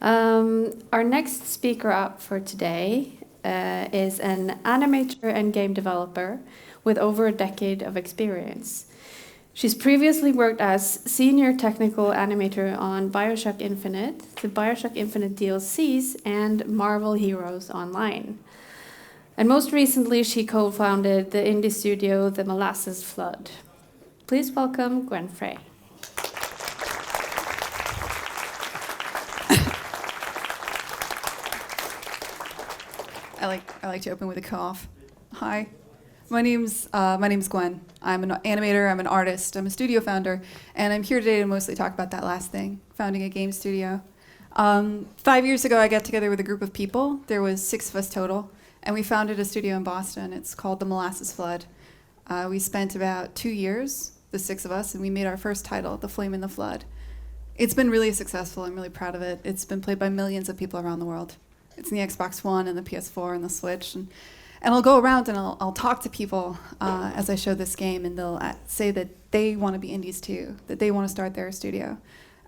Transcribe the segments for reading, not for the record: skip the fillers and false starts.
Our next speaker up for today is an animator and game developer with over a decade of experience. She's previously worked as senior technical animator on BioShock Infinite, the BioShock Infinite DLCs, and Marvel Heroes Online. And most recently, she co-founded the indie studio, the Molasses Flood. Please welcome Gwen Frey. I like to open with a cough. Hi, my name's Gwen. I'm an animator, I'm an artist, I'm a studio founder, and I'm here today to mostly talk about that last thing, founding a game studio. 5 years ago, I got together with a group of people. There was 6 of us total, and we founded a studio in Boston. It's called the Molasses Flood. We spent about 2 years, the 6 of us, and we made our first title, The Flame in the Flood. It's been really successful. I'm really proud of it. It's been played by millions of people around the world. It's in the Xbox One and the PS4 and the Switch. And I'll go around and I'll talk to people as I show this game, and they'll say that they want to be indies too, that they want to start their studio.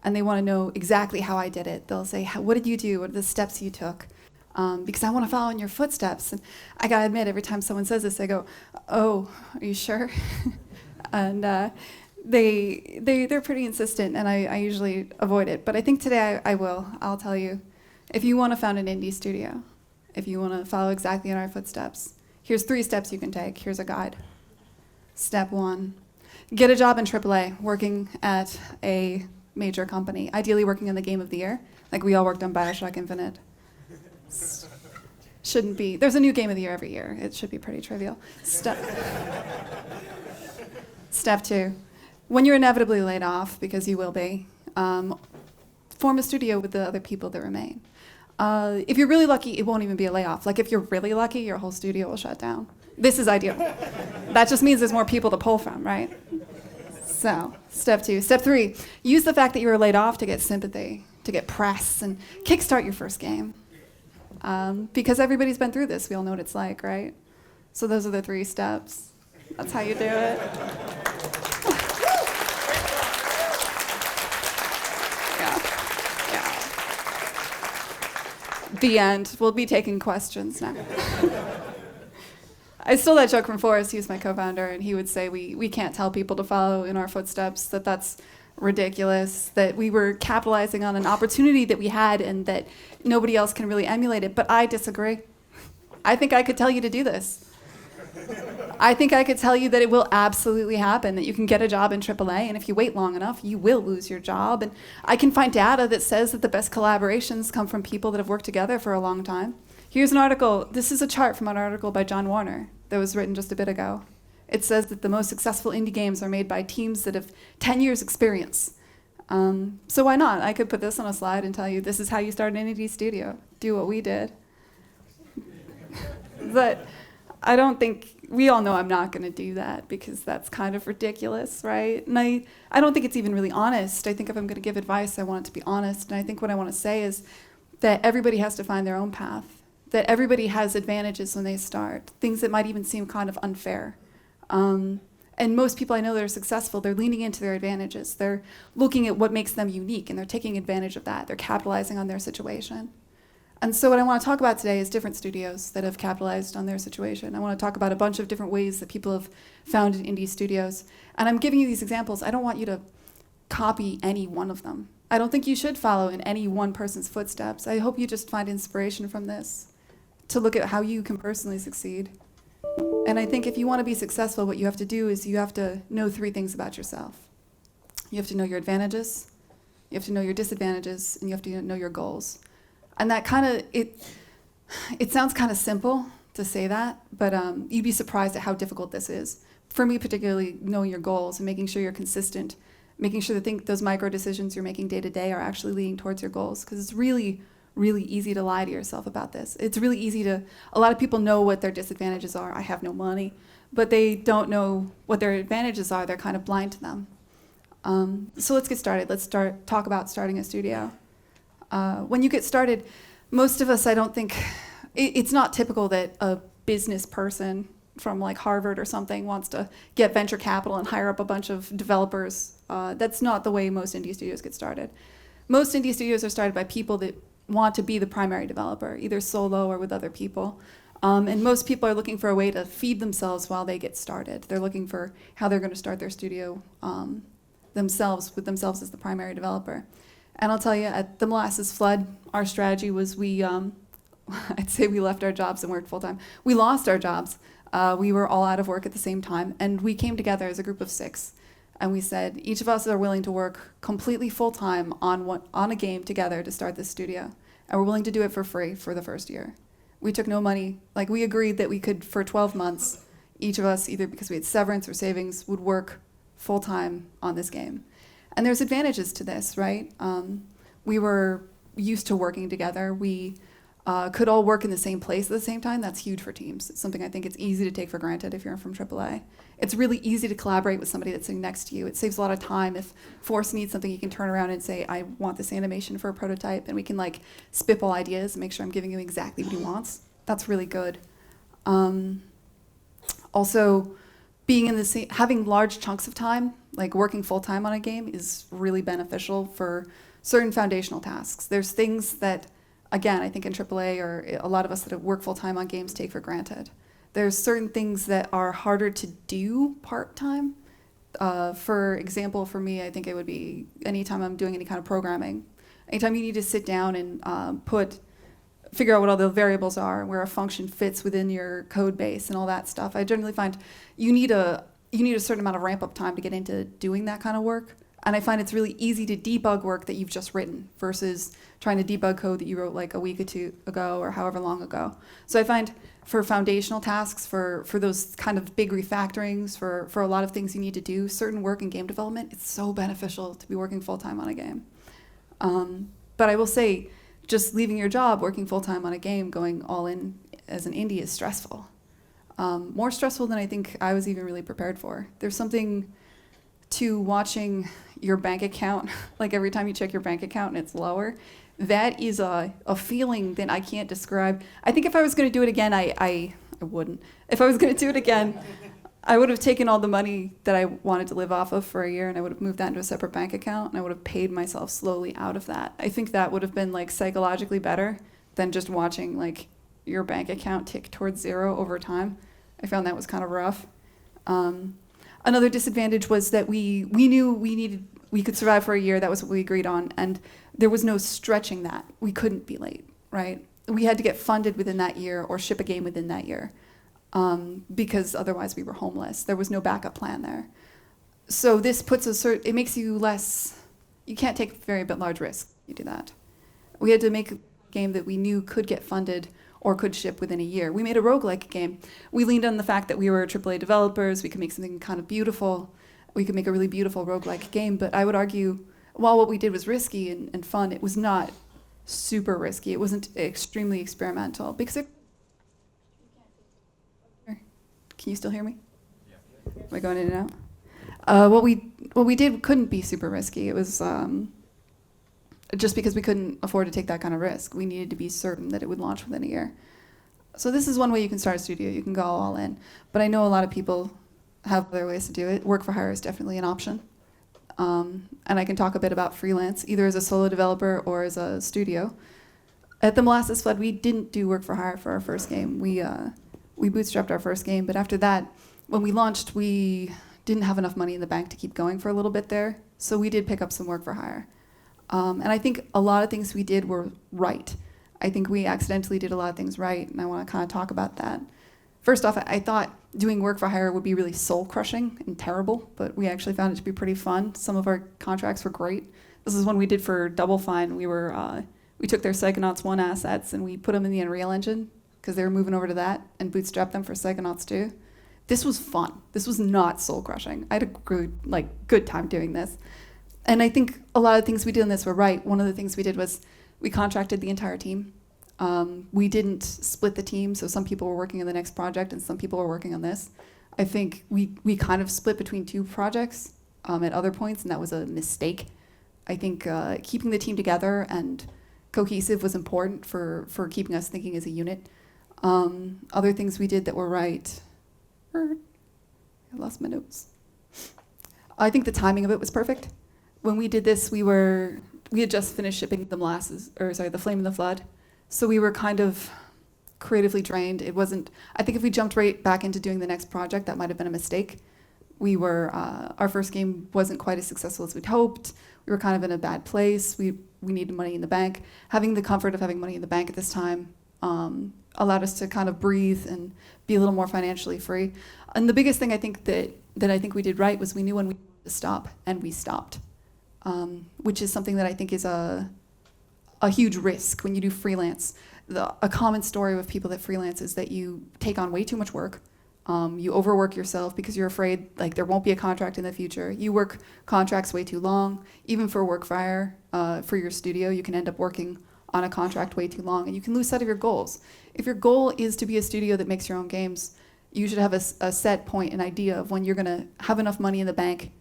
And they want to know exactly how I did it. They'll say, what did you do? What are the steps you took? Because I want to follow in your footsteps. And I got to admit, every time someone says this, I go, oh, are you sure? And they're pretty insistent, and I usually avoid it. But I think today I will. I'll tell you. If you want to found an indie studio, if you want to follow exactly in our footsteps, here's 3 steps you can take. Here's a guide. Step 1, get a job in AAA, working at a major company, ideally working on the game of the year, like we all worked on BioShock Infinite. Shouldn't be. There's a new game of the year every year. It should be pretty trivial. Step 2, when you're inevitably laid off, because you will be, form a studio with the other people that remain. If you're really lucky, it won't even be a layoff. Like if you're really lucky, your whole studio will shut down. This is ideal. That just means there's more people to pull from, right? So, step 2. Step 3, use the fact that you were laid off to get sympathy, to get press, and kickstart your first game. Because everybody's been through this. We all know what it's like, right? So those are the 3 steps. That's how you do it. The end. We'll be taking questions now. I stole that joke from Forrest. He was my co-founder, and he would say we can't tell people to follow in our footsteps, that's ridiculous, that we were capitalizing on an opportunity that we had and that nobody else can really emulate it. But I disagree. I think I could tell you to do this. I think I could tell you that it will absolutely happen, that you can get a job in AAA, and if you wait long enough, you will lose your job. And I can find data that says that the best collaborations come from people that have worked together for a long time. Here's an article. This is a chart from an article by John Warner that was written just a bit ago. It says that the most successful indie games are made by teams that have 10 years experience. So why not? I could put this on a slide and tell you this is how you start an indie studio. Do what we did. But I don't think, we all know I'm not going to do that because that's kind of ridiculous, right? And I don't think it's even really honest. I think if I'm going to give advice, I want it to be honest. And I think what I want to say is that everybody has to find their own path, that everybody has advantages when they start, things that might even seem kind of unfair. And most people I know that are successful, they're leaning into their advantages. They're looking at what makes them unique, and they're taking advantage of that. They're capitalizing on their situation. And so what I want to talk about today is different studios that have capitalized on their situation. I want to talk about a bunch of different ways that people have founded indie studios. And I'm giving you these examples. I don't want you to copy any one of them. I don't think you should follow in any one person's footsteps. I hope you just find inspiration from this to look at how you can personally succeed. And I think if you want to be successful, what you have to do is you have to know 3 things about yourself. You have to know your advantages, you have to know your disadvantages, and you have to know your goals. And that kind of, it sounds kind of simple to say that, but you'd be surprised at how difficult this is. For me, particularly, knowing your goals and making sure you're consistent, making sure that those micro decisions you're making day to day are actually leading towards your goals, because it's really, really easy to lie to yourself about this. It's really easy a lot of people know what their disadvantages are. I have no money, but they don't know what their advantages are. They're kind of blind to them. So let's get started. Let's talk about starting a studio. When you get started, most of us, I don't think, it's not typical that a business person from like Harvard or something wants to get venture capital and hire up a bunch of developers. That's not the way most indie studios get started. Most indie studios are started by people that want to be the primary developer, either solo or with other people. And most people are looking for a way to feed themselves while they get started. They're looking for how they're going to start their studio themselves, with themselves as the primary developer. And I'll tell you, at the Molasses Flood, our strategy was I'd say we left our jobs and worked full time. We lost our jobs. We were all out of work at the same time, and we came together as a group of 6. And we said, each of us are willing to work completely full time on a game together to start this studio. And we're willing to do it for free for the first year. We took no money. Like, we agreed that we could, for 12 months, each of us, either because we had severance or savings, would work full time on this game. And there's advantages to this, right? We were used to working together. We could all work in the same place at the same time. That's huge for teams. It's something I think it's easy to take for granted if you're from AAA. It's really easy to collaborate with somebody that's sitting next to you. It saves a lot of time. If Force needs something, you can turn around and say, I want this animation for a prototype, and we can like spitball ideas and make sure I'm giving you exactly what he wants. That's really good. Also, being in the same, having large chunks of time, like working full time on a game, is really beneficial for certain foundational tasks. There's things that, again, I think in AAA or a lot of us that work full time on games take for granted. There's certain things that are harder to do part-time. For example, for me, I think it would be anytime I'm doing any kind of programming. Anytime you need to sit down and figure out what all the variables are, where a function fits within your code base and all that stuff, I generally find you need a certain amount of ramp-up time to get into doing that kind of work. And I find it's really easy to debug work that you've just written versus trying to debug code that you wrote like a week or 2 ago or however long ago. So I find for foundational tasks, for those kind of big refactorings, for a lot of things you need to do, certain work in game development, it's so beneficial to be working full-time on a game. But I will say, just leaving your job, working full-time on a game, going all in as an indie is stressful. More stressful than I think I was even really prepared for. There's something to watching your bank account, like every time you check your bank account and it's lower, that is a feeling that I can't describe. I think if I was going to do it again, I wouldn't. If I was going to do it again, I would have taken all the money that I wanted to live off of for a year, and I would have moved that into a separate bank account, and I would have paid myself slowly out of that. I think that would have been like psychologically better than just watching like your bank account tick towards 0 over time. I found that was kind of rough. Another disadvantage was that we knew we could survive for a year. That was what we agreed on, and there was no stretching that. We couldn't be late, right? We had to get funded within that year or ship a game within that year, because otherwise we were homeless. There was no backup plan there. So this puts it makes you less. You can't take very large risks. You do that. We had to make a game that we knew could get funded or could ship within a year. We made a roguelike game. We leaned on the fact that we were AAA developers. We could make something kind of beautiful. We could make a really beautiful roguelike game. But I would argue, while what we did was risky and fun, it was not super risky. It wasn't extremely experimental. Because Can you still hear me? Yeah. Am I going in and out? What we did couldn't be super risky. It was just because we couldn't afford to take that kind of risk. We needed to be certain that it would launch within a year. So this is one way you can start a studio. You can go all in. But I know a lot of people have other ways to do it. Work for hire is definitely an option. And I can talk a bit about freelance, either as a solo developer or as a studio. At the Molasses Flood, we didn't do work for hire for our first game. We bootstrapped our first game, but after that, when we launched, we didn't have enough money in the bank to keep going for a little bit there. So we did pick up some work for hire. And I think a lot of things we did were right. I think we accidentally did a lot of things right, and I want to kind of talk about that. First off, I thought doing work for hire would be really soul-crushing and terrible, but we actually found it to be pretty fun. Some of our contracts were great. This is one we did for Double Fine. We took their Psychonauts 1 assets and we put them in the Unreal Engine because they were moving over to that, and bootstrapped them for Psychonauts 2. This was fun. This was not soul-crushing. I had a good time doing this. And I think a lot of things we did in this were right. One of the things we did was we contracted the entire team. We didn't split the team, so some people were working on the next project and some people were working on this. I think we kind of split between 2 projects at other points, and that was a mistake. I think keeping the team together and cohesive was important for keeping us thinking as a unit. Other things we did that were right. I lost my notes. I think the timing of it was perfect. When we did this, we were we had just finished shipping the Flame and the Flood. So we were kind of creatively drained. It wasn't, I think if we jumped right back into doing the next project, that might have been a mistake. Our first game wasn't quite as successful as we'd hoped. We were kind of in a bad place. We needed money in the bank. Having the comfort of having money in the bank at this time allowed us to kind of breathe and be a little more financially free. And the biggest thing I think that I think we did right was we knew when we needed to stop, and we stopped, which is something that I think is a huge risk when you do freelance. A common story with people that freelance is that you take on way too much work. You overwork yourself because you're afraid like there won't be a contract in the future. You work contracts way too long. Even for work fire, for your studio, you can end up working on a contract way too long, and you can lose sight of your goals. If your goal is to be a studio that makes your own games, you should have a set point, an idea of when you're going to have enough money in the bank.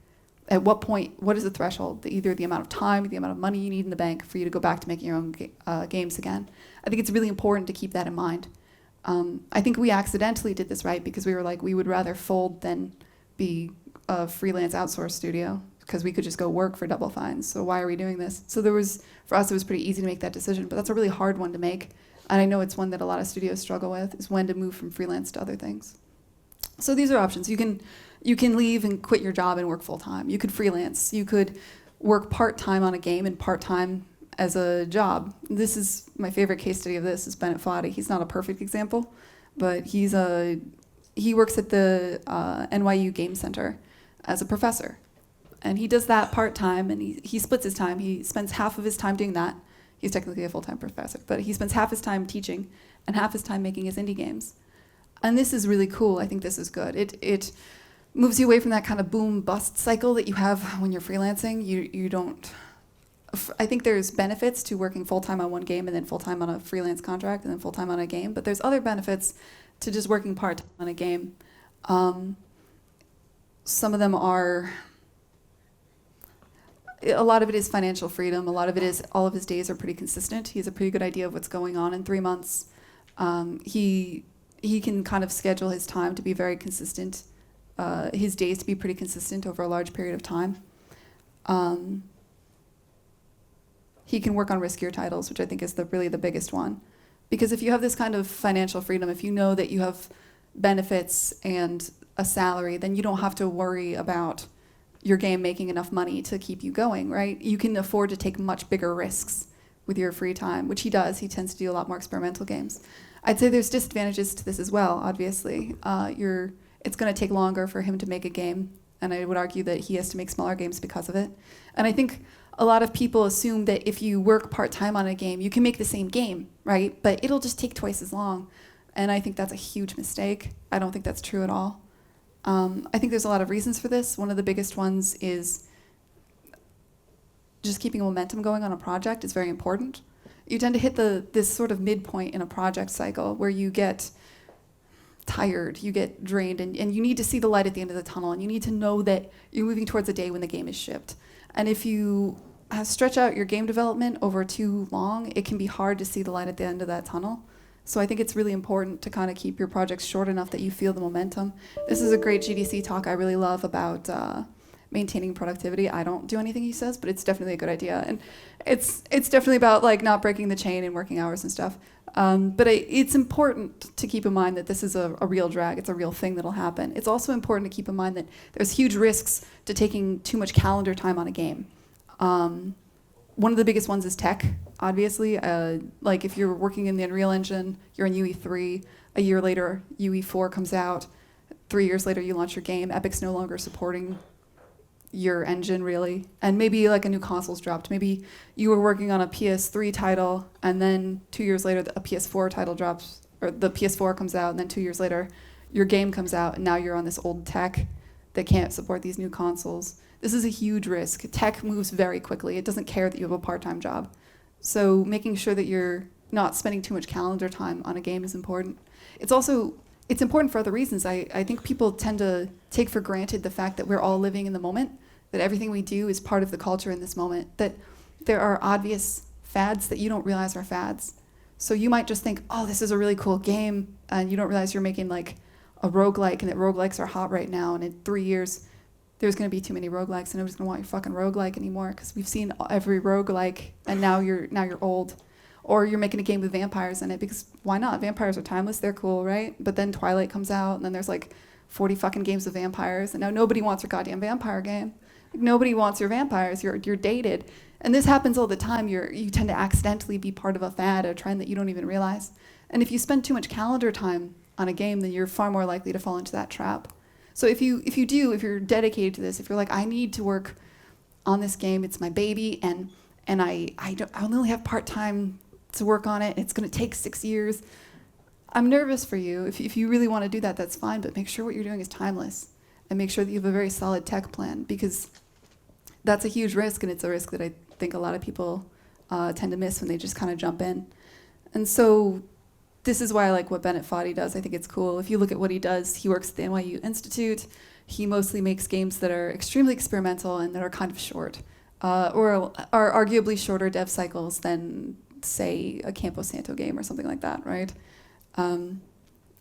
At what point, what is the threshold? Either the amount of time, the amount of money you need in the bank for you to go back to making your own games again. I think it's really important to keep that in mind. I think we accidentally did this right because we were like, we would rather fold than be a freelance outsourced studio because we could just go work for Double Fine. So why are we doing this? So for us, it was pretty easy to make that decision, but that's a really hard one to make. And I know it's one that a lot of studios struggle with, is when to move from freelance to other things. So these are options. You can leave and quit your job and work full time. You could freelance. You could work part-time on a game and part-time as a job. This is my favorite case study of this is Bennett Foddy. He's not a perfect example, but he works at the NYU Game Center as a professor. And he does that part-time, and he splits his time. He spends half of his time doing that. He's technically a full-time professor, but he spends half his time teaching and half his time making his indie games. And this is really cool. I think this is good. It moves you away from that kind of boom-bust cycle that you have when you're freelancing. You don't... I think there's benefits to working full-time on one game and then full-time on a freelance contract and then full-time on a game, but there's other benefits to just working part-time on a game. Some of them are... A lot of it is financial freedom. A lot of it is all of his days are pretty consistent. He has a pretty good idea of what's going on in 3 months. He can kind of schedule his time to be very consistent, his days to be pretty consistent over a large period of time. He can work on riskier titles, which I think is really the biggest one. Because if you have this kind of financial freedom, if you know that you have benefits and a salary, then you don't have to worry about your game making enough money to keep you going, right? You can afford to take much bigger risks with your free time, which he does. He tends to do a lot more experimental games. I'd say there's disadvantages to this as well, obviously. It's going to take longer for him to make a game, and I would argue that he has to make smaller games because of it. And I think a lot of people assume that if you work part-time on a game, you can make the same game, right? But it'll just take twice as long. And I think that's a huge mistake. I don't think that's true at all. I think there's a lot of reasons for this. One of the biggest ones is just keeping momentum going on a project is very important. You tend to hit this sort of midpoint in a project cycle where you get tired, you get drained, and you need to see the light at the end of the tunnel, and you need to know that you're moving towards a day when the game is shipped. And if you stretch out your game development over too long, it can be hard to see the light at the end of that tunnel. So I think it's really important to kind of keep your projects short enough that you feel the momentum. This is a great GDC talk I really love about maintaining productivity. I don't do anything he says, but it's definitely a good idea. And it's definitely about like not breaking the chain and working hours and stuff. But it's important to keep in mind that this is a real drag. It's a real thing that'll happen. It's also important to keep in mind that there's huge risks to taking too much calendar time on a game. One of the biggest ones is tech, obviously. Like if you're working in the Unreal Engine, you're in UE3, a year later UE4 comes out, 3 years later you launch your game, Epic's no longer supporting your engine really, and maybe like a new console's dropped. Maybe you were working on a PS3 title and then 2 years later a PS4 title drops, or the PS4 comes out, and then 2 years later your game comes out and now you're on this old tech that can't support these new consoles. This is a huge risk. Tech moves very quickly. It doesn't care that you have a part-time job. So making sure that you're not spending too much calendar time on a game is important. It's important for other reasons. I think people tend to take for granted the fact that we're all living in the moment, that everything we do is part of the culture in this moment, that there are obvious fads that you don't realize are fads. So you might just think, oh, this is a really cool game, and you don't realize you're making like a roguelike and that roguelikes are hot right now, and in 3 years, there's going to be too many roguelikes and nobody's going to want your fucking roguelike anymore because we've seen every roguelike and now you're old. Or you're making a game with vampires in it because why not? Vampires are timeless, they're cool, right? But then Twilight comes out and then there's like 40 fucking games of vampires and now nobody wants your goddamn vampire game. Like, nobody wants your vampires, you're dated. And this happens all the time. You tend to accidentally be part of a fad, a trend that you don't even realize. And if you spend too much calendar time on a game, then you're far more likely to fall into that trap. So if you're dedicated to this, if you're like, I need to work on this game, it's my baby, and I only have part-time to work on it, it's going to take 6 years, I'm nervous for you. If you really want to do that, that's fine, but make sure what you're doing is timeless, and make sure that you have a very solid tech plan, because that's a huge risk, and it's a risk that I think a lot of people tend to miss when they just kind of jump in. And so this is why I like what Bennett Foddy does. I think it's cool. If you look at what he does, he works at the NYU Institute. He mostly makes games that are extremely experimental and that are kind of short, or are arguably shorter dev cycles than, say, a Campo Santo game or something like that, right? And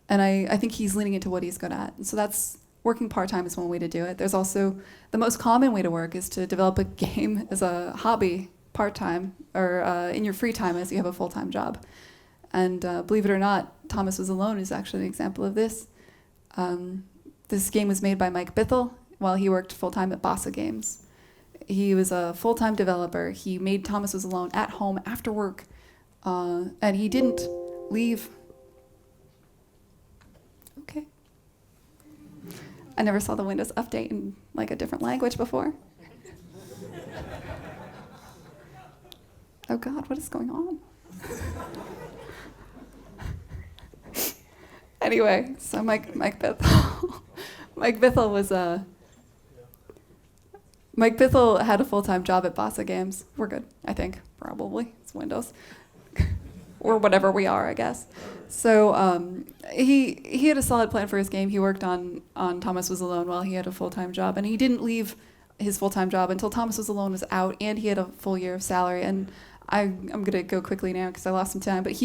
I think he's leaning into what he's good at. And so that's working part-time is one way to do it. There's also the most common way to work is to develop a game as a hobby part-time or in your free time as you have a full-time job. And believe it or not, Thomas Was Alone is actually an example of this. This game was made by Mike Bithell while he worked full-time at Bossa Games. He was a full-time developer. He made Thomas Was Alone at home after work, and he didn't leave. Okay. I never saw the Windows update in like a different language before. Oh God, what is going on? Anyway, so Mike Bithell, Mike Bithell had a full-time job at Bossa Games. We're good, I think, probably. It's Windows. Or whatever we are, I guess. So he had a solid plan for his game. He worked on Thomas Was Alone while he had a full-time job, and he didn't leave his full-time job until Thomas Was Alone was out, and he had a full year of salary. And I'm going to go quickly now because I lost some time, but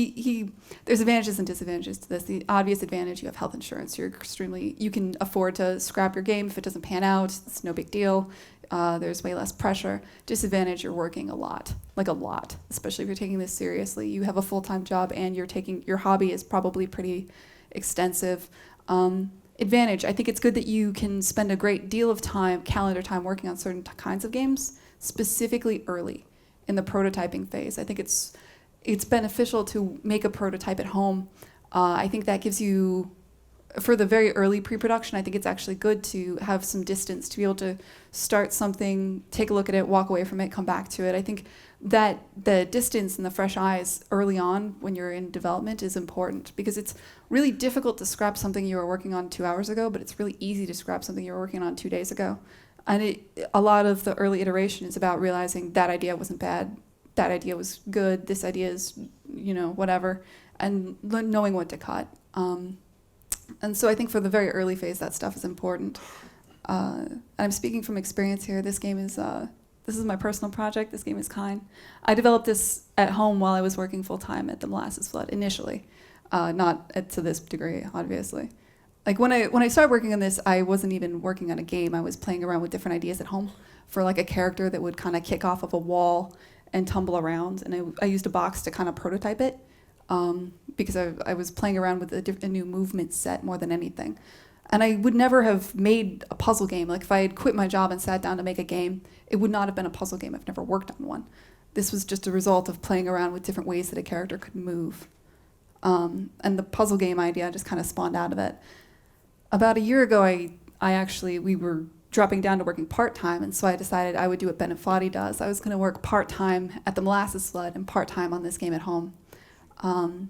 there's advantages and disadvantages to this. The obvious advantage, you have health insurance. You can afford to scrap your game if it doesn't pan out. It's no big deal. There's way less pressure. Disadvantage, you're working a lot, especially if you're taking this seriously. You have a full-time job and your hobby is probably pretty extensive. Advantage, I think it's good that you can spend a great deal of time, calendar time, working on certain kinds of games, specifically early in the prototyping phase. I think it's beneficial to make a prototype at home. I think that gives you, for the very early pre-production, I think it's actually good to have some distance to be able to start something, take a look at it, walk away from it, come back to it. I think that the distance and the fresh eyes early on when you're in development is important, because it's really difficult to scrap something you were working on 2 hours ago, but it's really easy to scrap something you were working on 2 days ago. And a lot of the early iteration is about realizing that idea wasn't bad, that idea was good, this idea is, whatever, and knowing what to cut. And so I think for the very early phase, that stuff is important. And I'm speaking from experience here. This is my personal project. This game is Kine. I developed this at home while I was working full-time at the Molasses Flood initially, not to this degree, obviously. Like when I started working on this, I wasn't even working on a game. I was playing around with different ideas at home for like a character that would kind of kick off of a wall and tumble around. And I used a box to kind of prototype it because I was playing around with a new movement set more than anything. And I would never have made a puzzle game. Like if I had quit my job and sat down to make a game, it would not have been a puzzle game. I've never worked on one. This was just a result of playing around with different ways that a character could move. And the puzzle game idea just kind of spawned out of it. About a year ago, we were dropping down to working part-time, and so I decided I would do what Bennett Foddy does. I was going to work part-time at the Molasses Flood and part-time on this game at home. And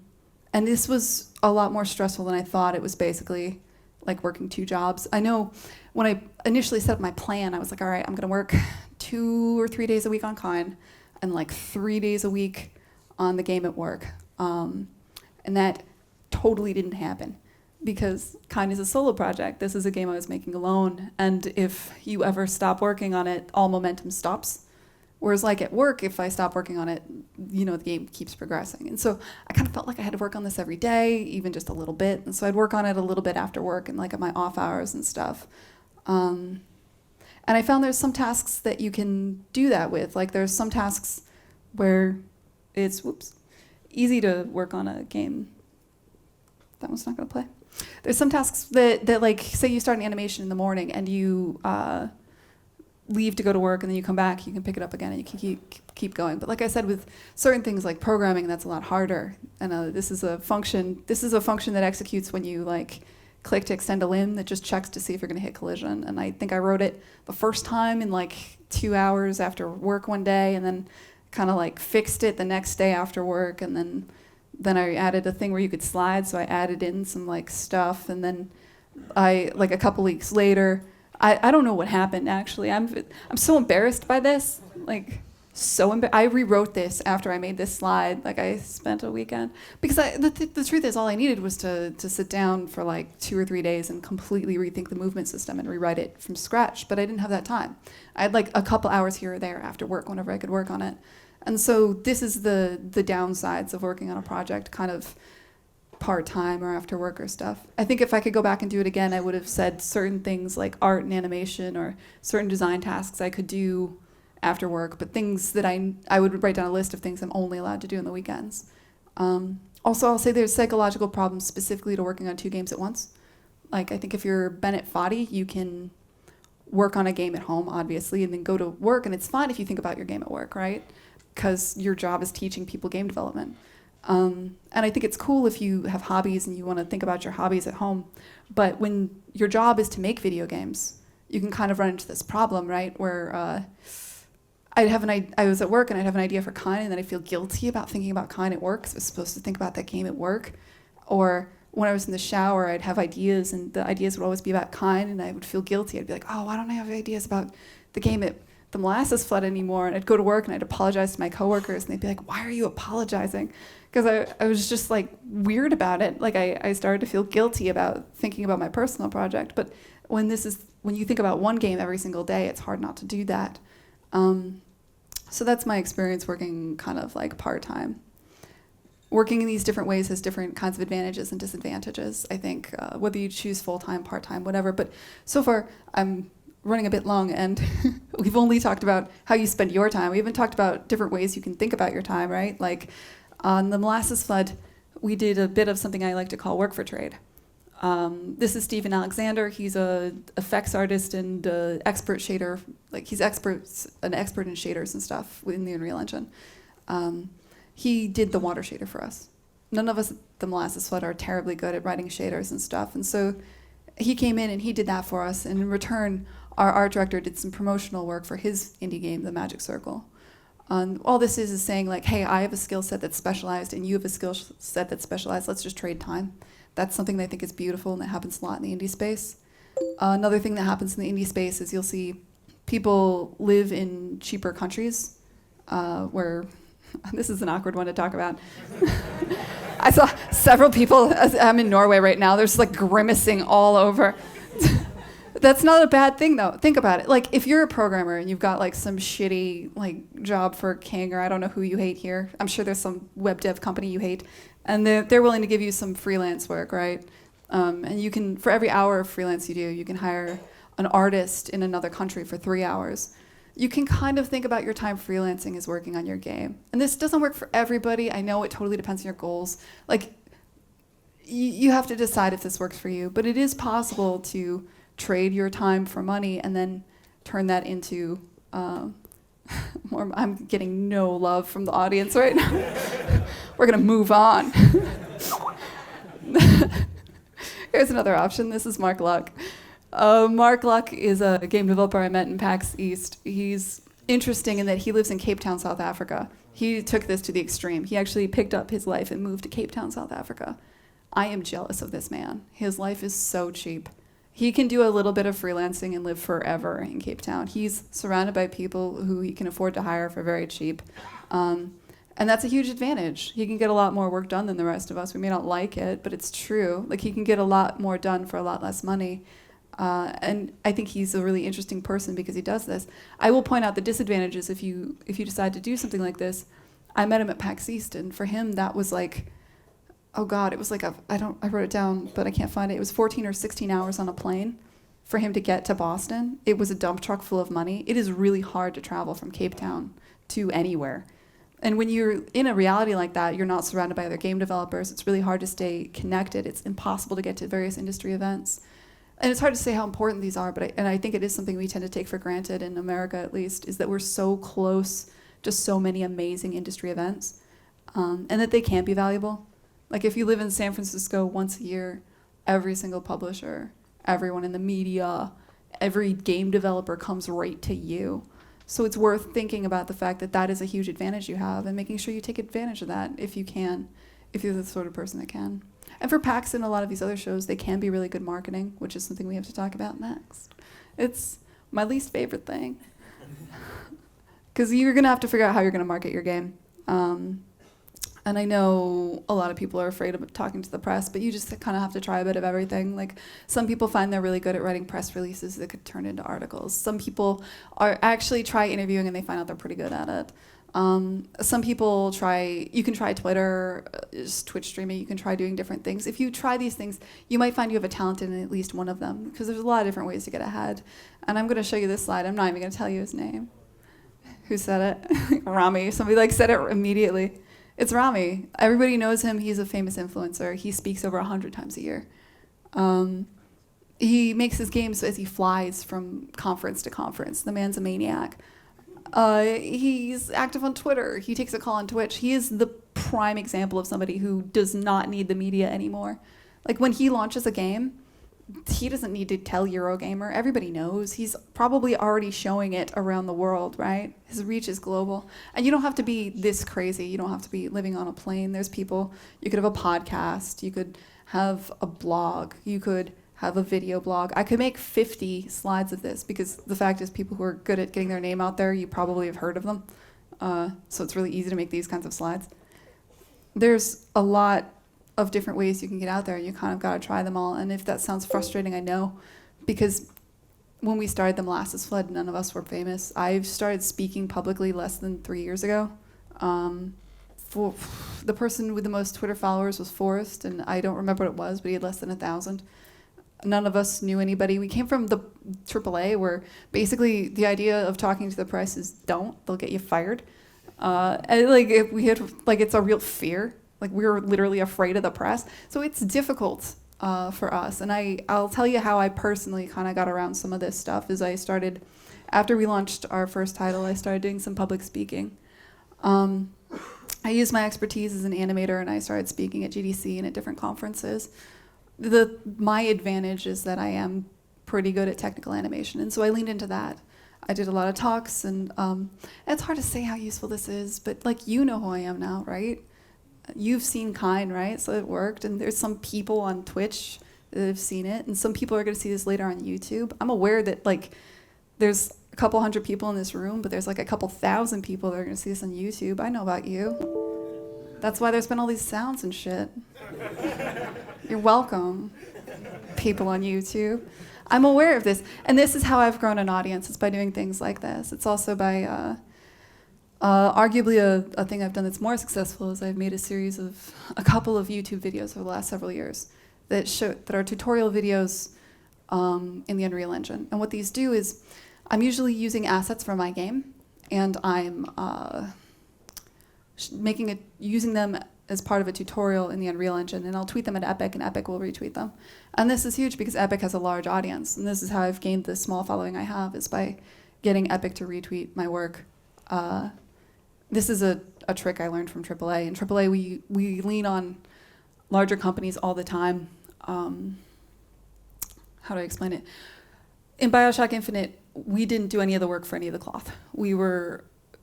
this was a lot more stressful than I thought. It was basically like working 2 jobs. I know when I initially set up my plan, I was like, all right, I'm going to work 2 or 3 days a week on Kine and like 3 days a week on the game at work. And that totally didn't happen, because Kine is a solo project. This is a game I was making alone, and if you ever stop working on it, all momentum stops. Whereas like at work, if I stop working on it, the game keeps progressing. And so I kind of felt like I had to work on this every day, even just a little bit. And so I'd work on it a little bit after work and like at my off hours and stuff. And And I found there's some tasks that you can do that with. Like there's some tasks where it's, easy to work on a game. That one's not gonna play. There's some tasks that like, say you start an animation in the morning and you leave to go to work and then you come back, you can pick it up again and you can keep going. But like I said, with certain things like programming, that's a lot harder. And this is a function that executes when you like click to extend a limb that just checks to see if you're gonna hit collision. And I think I wrote it the first time in like 2 hours after work one day, and then kind of like fixed it the next day after work, and then I added a thing where you could slide, so I added in some like stuff, and then I like a couple weeks later, I don't know what happened actually. I'm so embarrassed by this, like I rewrote this after I made this slide. Like I spent a weekend because the truth is all I needed was to sit down for like 2 or 3 days and completely rethink the movement system and rewrite it from scratch. But I didn't have that time. I had like a couple hours here or there after work whenever I could work on it. And so this is the downsides of working on a project kind of part-time or after work or stuff. I think if I could go back and do it again, I would have said certain things like art and animation or certain design tasks I could do after work, but things that I would write down a list of things I'm only allowed to do on the weekends. Also, I'll say there's psychological problems specifically to working on 2 games at once. Like I think if you're Bennett Foddy, you can work on a game at home, obviously, and then go to work, and it's fine if you think about your game at work, right? Because your job is teaching people game development. And I think it's cool if you have hobbies and you want to think about your hobbies at home. But when your job is to make video games, you can kind of run into this problem, right? Where I was at work and I'd have an idea for Kine, and then I feel guilty about thinking about Kine at work because I was supposed to think about that game at work. Or when I was in the shower, I'd have ideas, and the ideas would always be about Kine, and I would feel guilty. I'd be like, oh, why don't I have ideas about the game at the Molasses Flood anymore? And I'd go to work and I'd apologize to my coworkers, and they'd be like, why are you apologizing? Because I was just like weird about it. Like I started to feel guilty about thinking about my personal project. But when you think about one game every single day, it's hard not to do that. So that's my experience working kind of like part-time. Working in these different ways has different kinds of advantages and disadvantages, I think, whether you choose full-time, part-time, whatever. But so far, I'm running a bit long, and we've only talked about how you spend your time. We haven't talked about different ways you can think about your time, right? Like on the Molasses Flood, we did a bit of something I like to call work for trade. This is Stephen Alexander. He's an effects artist and expert shader. Like he's an expert in shaders and stuff within the Unreal Engine. He did the water shader for us. None of us at the Molasses Flood are terribly good at writing shaders and stuff, and so he came in and he did that for us. And in return, our art director did some promotional work for his indie game, The Magic Circle. All this is saying like, hey, I have a skill set that's specialized and you have a skill set that's specialized. Let's just trade time. That's something that I think is beautiful, and that happens a lot in the indie space. Another thing that happens in the indie space is you'll see people live in cheaper countries where, this is an awkward one to talk about. I saw several people, I'm in Norway right now, there's like grimacing all over. That's not a bad thing though. Think about it. Like if you're a programmer and you've got like some shitty like job for King, or I don't know who you hate here. I'm sure there's some web dev company you hate, and they're willing to give you some freelance work, right? And you can, for every hour of freelance you do, you can hire an artist in another country for 3 hours. You can kind of think about your time freelancing as working on your game. And this doesn't work for everybody. I know it totally depends on your goals. Like you have to decide if this works for you, but it is possible to trade your time for money and then turn that into more. I'm getting no love from the audience right now. We're gonna move on. Here's another option. This is Mark Luck. Mark Luck is a game developer I met in PAX East. He's interesting in that he lives in Cape Town, South Africa. He took this to the extreme. He actually picked up his life and moved to Cape Town, South Africa. I am jealous of this man. His life is so cheap. He can do a little bit of freelancing and live forever in Cape Town. He's surrounded by people who he can afford to hire for very cheap. And that's a huge advantage. He can get a lot more work done than the rest of us. We may not like it, but it's true. Like he can get a lot more done for a lot less money. And I think he's a really interesting person because he does this. I will point out the disadvantages if you decide to do something like this. I met him at PAX East, and for him that was like, oh God, it was like I wrote it down, but I can't find it. It was 14 or 16 hours on a plane for him to get to Boston, it was a dump truck full of money. It is really hard to travel from Cape Town to anywhere. And when you're in a reality like that, you're not surrounded by other game developers. It's really hard to stay connected. It's impossible to get to various industry events. And it's hard to say how important these are, but I think it is something we tend to take for granted in America, at least, is that we're so close to so many amazing industry events, and that they can be valuable. Like if you live in San Francisco once a year, every single publisher, everyone in the media, every game developer comes right to you. So it's worth thinking about the fact that that is a huge advantage you have and making sure you take advantage of that if you can, if you're the sort of person that can. And for PAX and a lot of these other shows, they can be really good marketing, which is something we have to talk about next. It's my least favorite thing. Because you're going to have to figure out how you're going to market your game. And I know a lot of people are afraid of talking to the press, but you just kind of have to try a bit of everything. Like some people find they're really good at writing press releases that could turn into articles. Some people are actually try interviewing and they find out they're pretty good at it. Some people you can try Twitter, just Twitch streaming, you can try doing different things. If you try these things, you might find you have a talent in at least one of them, because there's a lot of different ways to get ahead. And I'm going to show you this slide. I'm not even going to tell you his name. Who said it? Rami. Somebody said it immediately. It's Rami. Everybody knows him. He's a famous influencer. He speaks over 100 times a year. He makes his games as he flies from conference to conference. The man's a maniac. He's active on Twitter. He takes a call on Twitch. He is the prime example of somebody who does not need the media anymore. Like when he launches a game, he doesn't need to tell Eurogamer. Everybody knows. He's probably already showing it around the world, right? His reach is global. And you don't have to be this crazy. You don't have to be living on a plane. There's people, you could have a podcast. You could have a blog. You could have a video blog. I could make 50 slides of this because the fact is people who are good at getting their name out there, you probably have heard of them. So it's really easy to make these kinds of slides. There's a lot of different ways you can get out there. You kind of got to try them all. And if that sounds frustrating, I know, because when we started the Molasses Flood, none of us were famous. I started speaking publicly less than 3 years ago. For the person with the most Twitter followers was Forrest, and I don't remember what it was, but he had less than 1,000. None of us knew anybody. We came from the AAA, where basically the idea of talking to the press is they'll get you fired. And it's a real fear. Like we were literally afraid of the press. So it's difficult for us. And I'll tell you how I personally kind of got around some of this stuff is after we launched our first title, I started doing some public speaking. I used my expertise as an animator and I started speaking at GDC and at different conferences. My advantage is that I am pretty good at technical animation. And so I leaned into that. I did a lot of talks and it's hard to say how useful this is, but like you know who I am now, right? You've seen Kind, right? So it worked. And there's some people on Twitch that have seen it. And some people are going to see this later on YouTube. I'm aware that there's a couple hundred people in this room, but there's a couple thousand people that are going to see this on YouTube. I know about you. That's why there's been all these sounds and shit. You're welcome, people on YouTube. I'm aware of this. And this is how I've grown an audience. It's by doing things like this. It's also by... arguably a thing I've done that's more successful is I've made a couple of YouTube videos over the last several years that are tutorial videos in the Unreal Engine. And what these do is I'm usually using assets from my game and I'm using them as part of a tutorial in the Unreal Engine, and I'll tweet them at Epic and Epic will retweet them. And this is huge because Epic has a large audience, and this is how I've gained the small following I have is by getting Epic to retweet my work. This is a trick I learned from AAA. In AAA, we lean on larger companies all the time. How do I explain it? In BioShock Infinite, we didn't do any of the work for any of the cloth.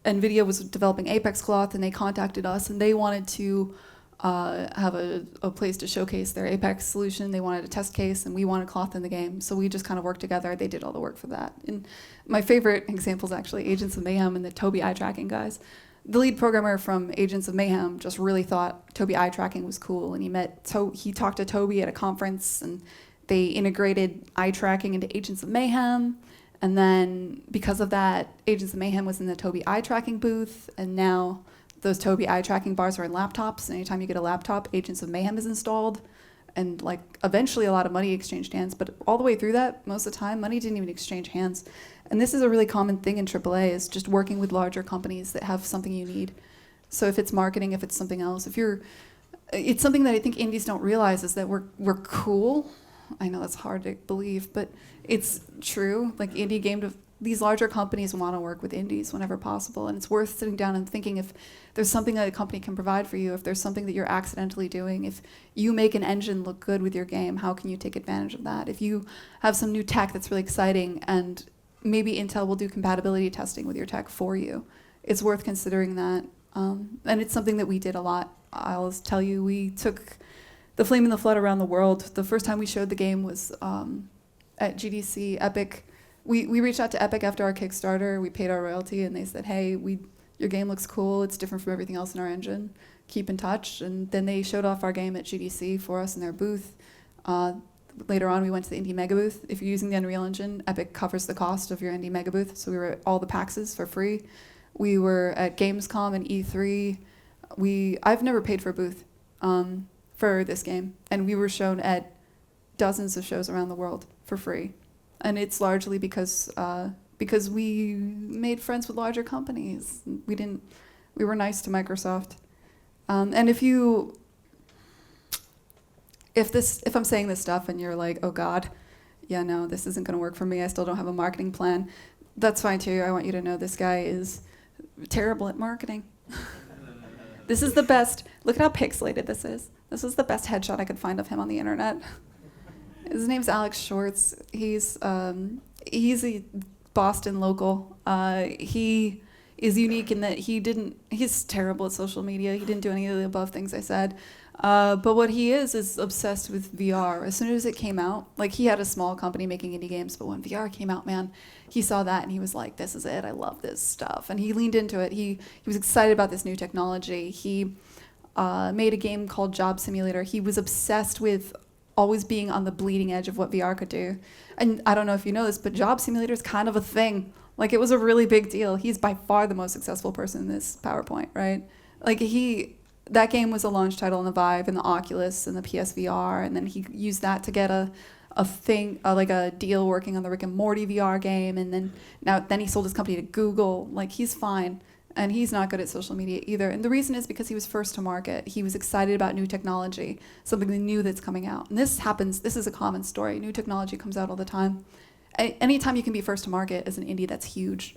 NVIDIA was developing Apex cloth, and they contacted us, and they wanted to have a place to showcase their Apex solution. They wanted a test case, and we wanted cloth in the game. So we just kind of worked together. They did all the work for that. And my favorite example is actually Agents of Mayhem and the Tobii eye tracking guys. The lead programmer from Agents of Mayhem just really thought Tobii eye tracking was cool, and he talked to Tobii at a conference, and they integrated eye tracking into Agents of Mayhem. And then because of that, Agents of Mayhem was in the Tobii eye tracking booth, and now those Tobii eye tracking bars are in laptops. And anytime you get a laptop, Agents of Mayhem is installed. and like eventually a lot of money exchanged hands. But all the way through that, most of the time, money didn't even exchange hands. And this is a really common thing in AAA, is just working with larger companies that have something you need. So if it's marketing, if it's something else, it's something that I think indies don't realize, is that we're cool. I know that's hard to believe, but it's true. Like these larger companies want to work with indies whenever possible, and it's worth sitting down and thinking if there's something that a company can provide for you, if there's something that you're accidentally doing, if you make an engine look good with your game, how can you take advantage of that? If you have some new tech that's really exciting, and maybe Intel will do compatibility testing with your tech for you, it's worth considering that. And it's something that we did a lot. I'll tell you, we took the Flame and the Flood around the world. The first time we showed the game was at GDC. Epic. We reached out to Epic after our Kickstarter. We paid our royalty, and they said, hey, your game looks cool. It's different from everything else in our engine. Keep in touch. And then they showed off our game at GDC for us in their booth. Later on, we went to the Indie Mega Booth. If you're using the Unreal Engine, Epic covers the cost of your Indie Mega Booth. So we were at all the PAXs for free. We were at Gamescom and E3. I've never paid for a booth for this game. And we were shown at dozens of shows around the world for free. And it's largely because we made friends with larger companies. We were nice to Microsoft. And if I'm saying this stuff and you're like, oh God, yeah, no, this isn't gonna work for me, I still don't have a marketing plan, that's fine too. I want you to know this guy is terrible at marketing. This is the best, look at how pixelated this is. This is the best headshot I could find of him on the internet. His name's Alex Schwartz. He's a Boston local. He is unique in that he's terrible at social media. He didn't do any of the above things I said. But what he is obsessed with VR. As soon as it came out, like he had a small company making indie games, but when VR came out, man, he saw that and he was like, this is it, I love this stuff. And he leaned into it. He was excited about this new technology. He made a game called Job Simulator. He was obsessed with always being on the bleeding edge of what VR could do. And I don't know if you know this, but Job Simulator is kind of a thing. Like, it was a really big deal. He's by far the most successful person in this PowerPoint, right? Like, that game was a launch title in the Vive and the Oculus and the PSVR, and then he used that to get a deal working on the Rick and Morty VR game, and then he sold his company to Google. Like, he's fine. And he's not good at social media either. And the reason is because he was first to market. He was excited about new technology, something new that's coming out. And this is a common story. New technology comes out all the time. Anytime you can be first to market as an indie, that's huge.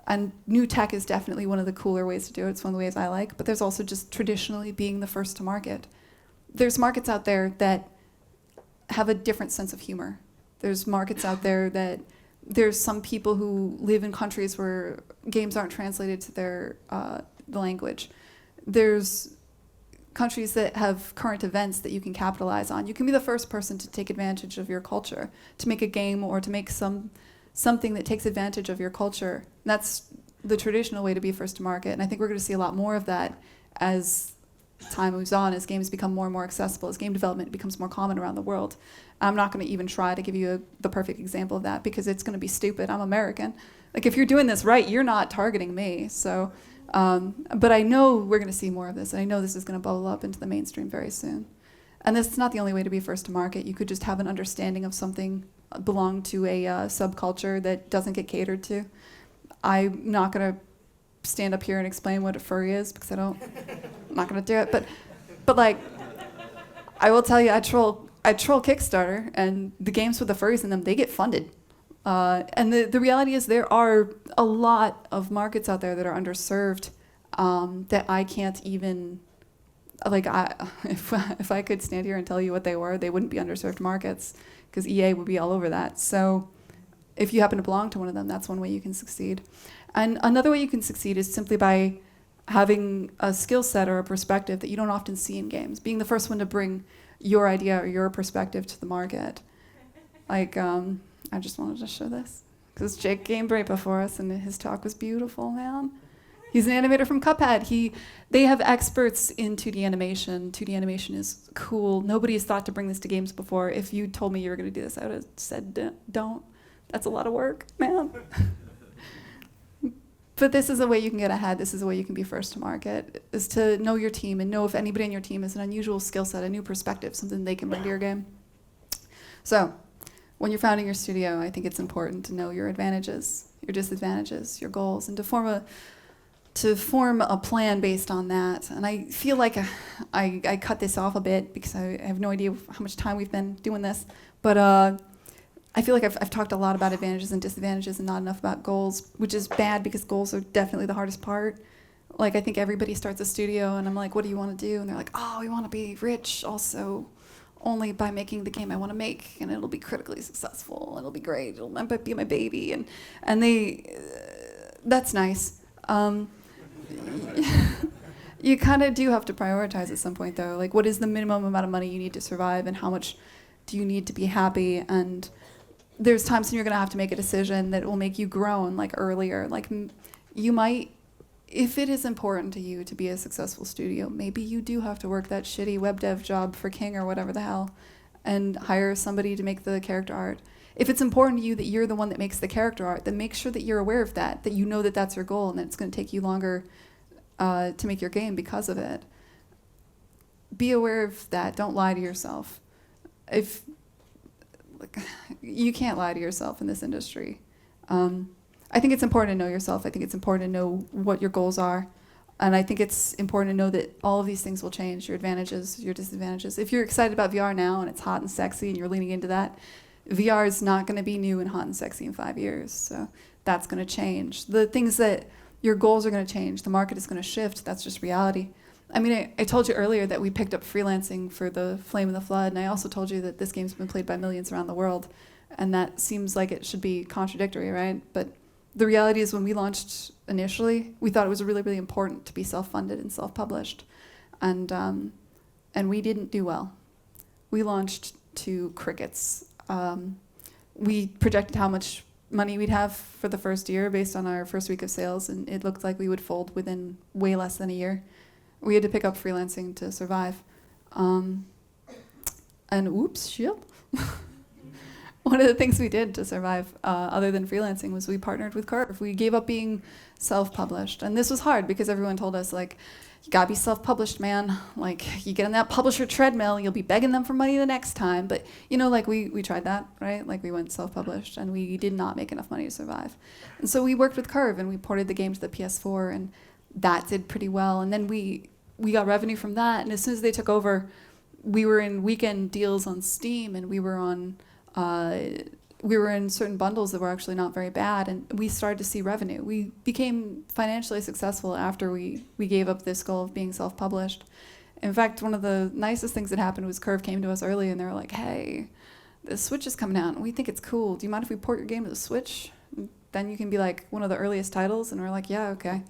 And new tech is definitely one of the cooler ways to do it. It's one of the ways I like. But there's also just traditionally being the first to market. There's markets out there that have a different sense of humor. There's markets out there that there's some people who live in countries where games aren't translated to their the language. There's countries that have current events that you can capitalize on. You can be the first person to take advantage of your culture, to make a game or to make something that takes advantage of your culture. And that's the traditional way to be first to market. And I think we're going to see a lot more of that as time moves on, as games become more and more accessible, as game development becomes more common around the world. I'm not going to even try to give you the perfect example of that because it's going to be stupid. I'm American. Like, if you're doing this right, you're not targeting me. So, but I know we're going to see more of this, and I know this is going to bubble up into the mainstream very soon. And this is not the only way to be first to market. You could just have an understanding of something, belong to a subculture that doesn't get catered to. I'm not going to stand up here and explain what a furry is because I'm not going to do it. But like, I will tell you, I troll Kickstarter, and the games with the furries in them, they get funded. And the reality is there are a lot of markets out there that are underserved that I can't even, like, if I could stand here and tell you what they were, they wouldn't be underserved markets because EA would be all over that. So if you happen to belong to one of them, that's one way you can succeed. And another way you can succeed is simply by having a skill set or a perspective that you don't often see in games, being the first one to bring your idea or your perspective to the market. Like, I just wanted to show this because Jake came right before us and his talk was beautiful, man. He's an animator from Cuphead. They have experts in 2D animation. 2D animation is cool. Nobody has thought to bring this to games before. If you told me you were going to do this, I would have said, don't. That's a lot of work, man. But this is a way you can get ahead. This is a way you can be first to market, is to know your team and know if anybody on your team has an unusual skill set, a new perspective, something they can bring to your game. So when you're founding your studio, I think it's important to know your advantages, your disadvantages, your goals, and to form a plan based on that. And I feel like I cut this off a bit because I have no idea how much time we've been doing this. But I feel like I've talked a lot about advantages and disadvantages and not enough about goals, which is bad because goals are definitely the hardest part. Like, I think everybody starts a studio and I'm like, what do you want to do? And they're like, oh, we want to be rich also only by making the game I want to make, and it'll be critically successful, it'll be great, it'll be my baby, and they, that's nice. You kind of do have to prioritize at some point though. Like, what is the minimum amount of money you need to survive, and how much do you need to be happy? And there's times when you're gonna have to make a decision that will make you groan, like earlier. Like, you might, if it is important to you to be a successful studio, maybe you do have to work that shitty web dev job for King or whatever the hell and hire somebody to make the character art. If it's important to you that you're the one that makes the character art, then make sure that you're aware of that you know that that's your goal and that it's going to take you longer to make your game because of it. Be aware of that. Don't lie to yourself. You can't lie to yourself in this industry. I think it's important to know yourself. I think it's important to know what your goals are. And I think it's important to know that all of these things will change, your advantages, your disadvantages. If you're excited about VR now and it's hot and sexy and you're leaning into that, VR is not going to be new and hot and sexy in 5 years. So that's going to change. The things that your goals are going to change. The market is going to shift. That's just reality. I mean, I told you earlier that we picked up freelancing for the Flame and the Flood, and I also told you that this game's been played by millions around the world, and that seems like it should be contradictory, right? But the reality is, when we launched initially, we thought it was really, really important to be self-funded and self-published, and we didn't do well. We launched to crickets. We projected how much money we'd have for the first year based on our first week of sales, and it looked like we would fold within way less than a year. We had to pick up freelancing to survive. And oops, shit. One of the things we did to survive, other than freelancing, was we partnered with Curve. We gave up being self-published. And this was hard because everyone told us, like, you gotta be self-published, man. Like, you get on that publisher treadmill, you'll be begging them for money the next time. But, you know, like, we tried that, right? Like, we went self-published, and we did not make enough money to survive. And so we worked with Curve, and we ported the game to the PS4, and that did pretty well. And then we got revenue from that, and as soon as they took over, we were in weekend deals on Steam, and we were in certain bundles that were actually not very bad, and we started to see revenue. We became financially successful after we gave up this goal of being self-published. In fact, one of the nicest things that happened was Curve came to us early, and they were like, hey, the Switch is coming out, and we think it's cool. Do you mind if we port your game to the Switch? And then you can be like one of the earliest titles, and we're like, yeah, okay.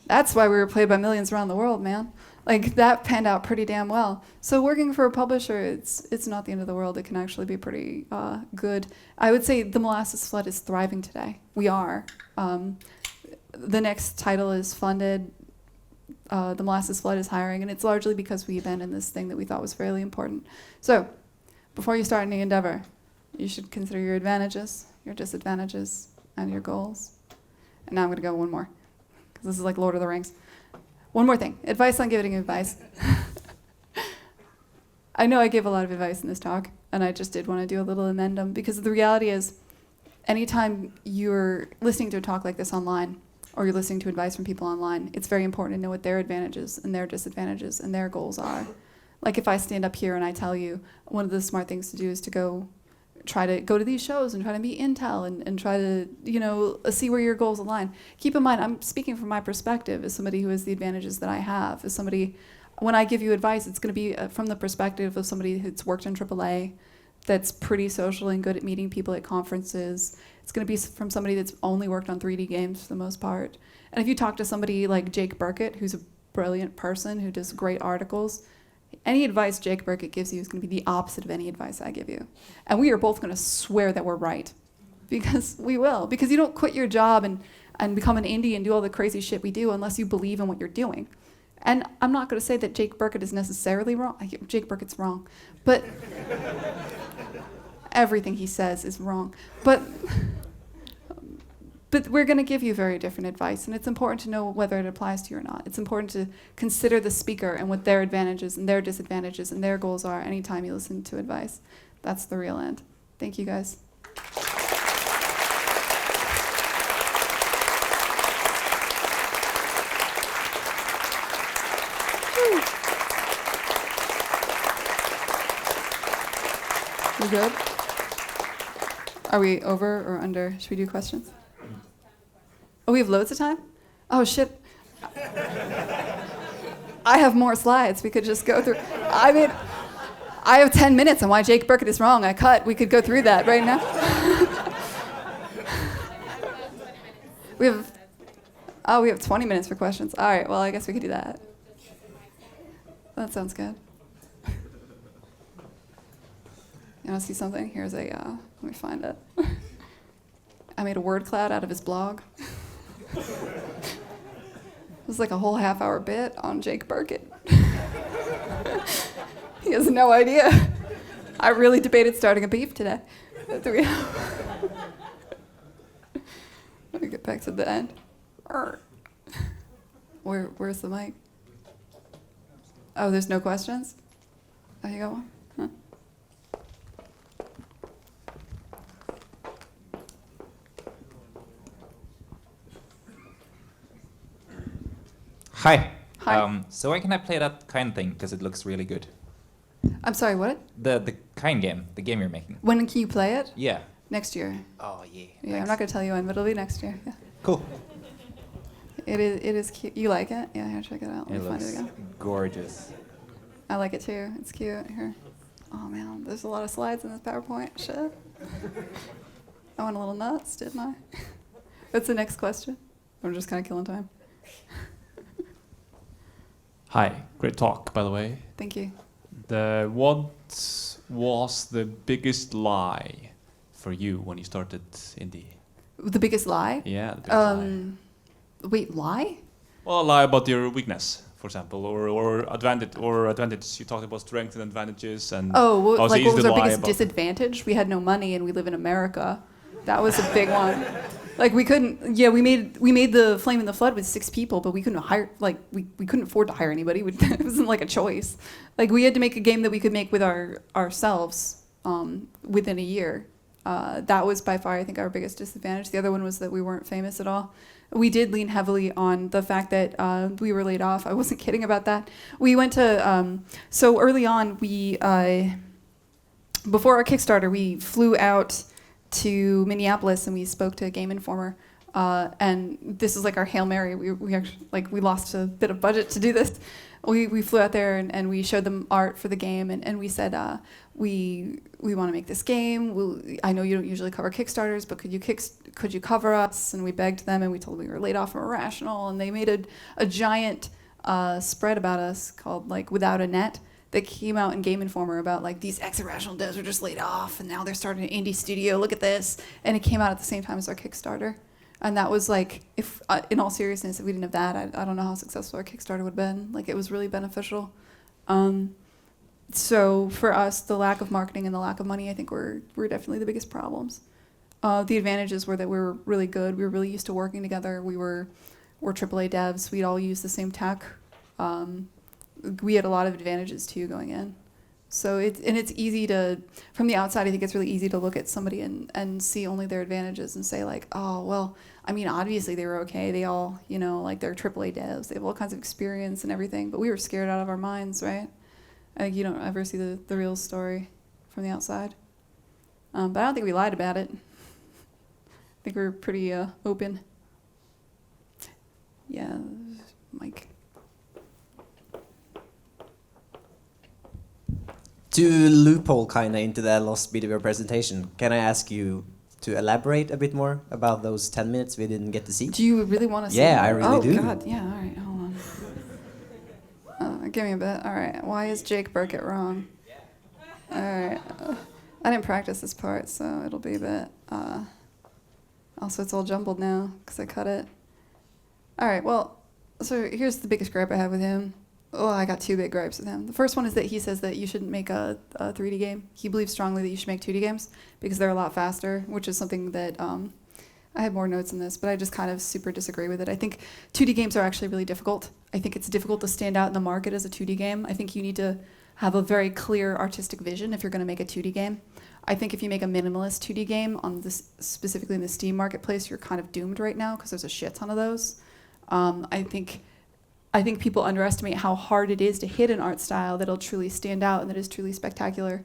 That's why we were played by millions around the world, man. Like, that panned out pretty damn well. So working for a publisher, it's not the end of the world. It can actually be pretty good. I would say the Molasses Flood is thriving today. We are. The next title is funded. The Molasses Flood is hiring, and it's largely because we abandoned this thing that we thought was fairly important. So before you start any endeavor, you should consider your advantages, your disadvantages, and your goals. And now I'm going to go one more, because this is like Lord of the Rings. One more thing. Advice on giving advice. I know I gave a lot of advice in this talk, and I just did want to do a little amendum, because the reality is, anytime you're listening to a talk like this online, or you're listening to advice from people online, it's very important to know what their advantages and their disadvantages and their goals are. Like, if I stand up here and I tell you, one of the smart things to do is to try to go to these shows and try to meet Intel and try to, see where your goals align. Keep in mind, I'm speaking from my perspective as somebody who has the advantages that I have. As somebody, when I give you advice, it's going to be from the perspective of somebody who's worked in AAA, that's pretty social and good at meeting people at conferences. It's going to be from somebody that's only worked on 3D games for the most part. And if you talk to somebody like Jake Burkett, who's a brilliant person who does great articles, any advice Jake Burkett gives you is going to be the opposite of any advice I give you. And we are both going to swear that we're right. Because we will. Because you don't quit your job and become an indie and do all the crazy shit we do unless you believe in what you're doing. And I'm not going to say that Jake Burkett is necessarily wrong. Jake Burkett's wrong. But everything he says is wrong. But But we're going to give you very different advice, and it's important to know whether it applies to you or not. It's important to consider the speaker and what their advantages and their disadvantages and their goals are anytime you listen to advice. That's the real end. Thank you, guys. We good? Are we over or under? Should we do questions? Oh, we have loads of time? Oh, shit. I have more slides. We could just go through. I mean, I have 10 minutes on why Jake Burkett is wrong. I cut. We could go through that right now. we have 20 minutes for questions. All right, well, I guess we could do that. That sounds good. You want to see something? Here's a, let me find it. I made a word cloud out of his blog. It was like a whole half-hour bit on Jake Burkett. He has no idea. I really debated starting a beef today. Let me get back to the end. Where's the mic? Oh, there's no questions? Oh, you got one? Huh? Hi. Hi. So when can I play that kind thing? Because it looks really good. I'm sorry, what? The kind game, the game you're making. When can you play it? Yeah. Next year. Oh yeah. Yeah, Thanks. I'm not going to tell you when, but it'll be next year. Yeah. Cool. It is cute. You like it? Yeah, here, check it out. Let It me find it looks again. gorgeous. I like it too. It's cute. Here. Oh man, there's a lot of slides in this PowerPoint. Shit. I went a little nuts, didn't I? What's the next question? I'm just kind of killing time. Hi, great talk, by the way. Thank you. What was the biggest lie for you when you started indie? The biggest lie? Yeah, the biggest lie. Wait, lie? Well, a lie about your weakness, for example, or advantage. You talked about strengths and advantages, and Oh, well, how it's like easy what was to our lie biggest about. disadvantage? We had no money and we live in America. That was a big one. Like we couldn't. Yeah, we made the Flame in the Flood with 6 people, but we couldn't hire. Like we couldn't afford to hire anybody. It wasn't like a choice. Like we had to make a game that we could make with ourselves within a year. That was by far, I think, our biggest disadvantage. The other one was that we weren't famous at all. We did lean heavily on the fact that we were laid off. I wasn't kidding about that. We went to so early on. We before our Kickstarter, we flew out to Minneapolis and we spoke to Game Informer. And this is like our Hail Mary. We actually we lost a bit of budget to do this. We flew out there and we showed them art for the game and we said we want to make this game. I know you don't usually cover Kickstarters, but could you cover us? And we begged them and we told them we were laid off from Irrational, and they made a giant spread about us called Without a Net that came out in Game Informer about these ex-Irrational devs were just laid off and now they're starting an indie studio. Look at this, and it came out at the same time as our Kickstarter. And that was if, in all seriousness, if we didn't have that, I don't know how successful our Kickstarter would have been. It was really beneficial. So for us, the lack of marketing and the lack of money, I think were definitely the biggest problems. The advantages were that we were really good. We were really used to working together. We're AAA devs. We'd all use the same tech. We had a lot of advantages too going in. So it's easy to, from the outside, I think it's really easy to look at somebody and see only their advantages and say oh, well, I mean, obviously they were okay. They all, they're AAA devs. They have all kinds of experience and everything, but we were scared out of our minds, right? I think you don't ever see the real story from the outside. But I don't think we lied about it. I think we were pretty open. Yeah, Mike. To loophole kind of into that last bit of your presentation, can I ask you to elaborate a bit more about those 10 minutes we didn't get to see? Do you really want to see Yeah, that? I really do. Oh, God, yeah, all right, hold on. Give me a bit. All right, why is Jake Burkett wrong? All right. I didn't practice this part, so it'll be a bit. Also, it's all jumbled now because I cut it. All right, well, so here's the biggest gripe I have with him. Oh, I got 2 big gripes with him. The first one is that he says that you shouldn't make a 3D game. He believes strongly that you should make 2D games because they're a lot faster, which is something that I have more notes on this, but I just kind of super disagree with it. I think 2D games are actually really difficult. I think it's difficult to stand out in the market as a 2D game. I think you need to have a very clear artistic vision if you're going to make a 2D game. I think if you make a minimalist 2D game on this, specifically in the Steam marketplace, you're kind of doomed right now because there's a shit ton of those. I think people underestimate how hard it is to hit an art style that'll truly stand out and that is truly spectacular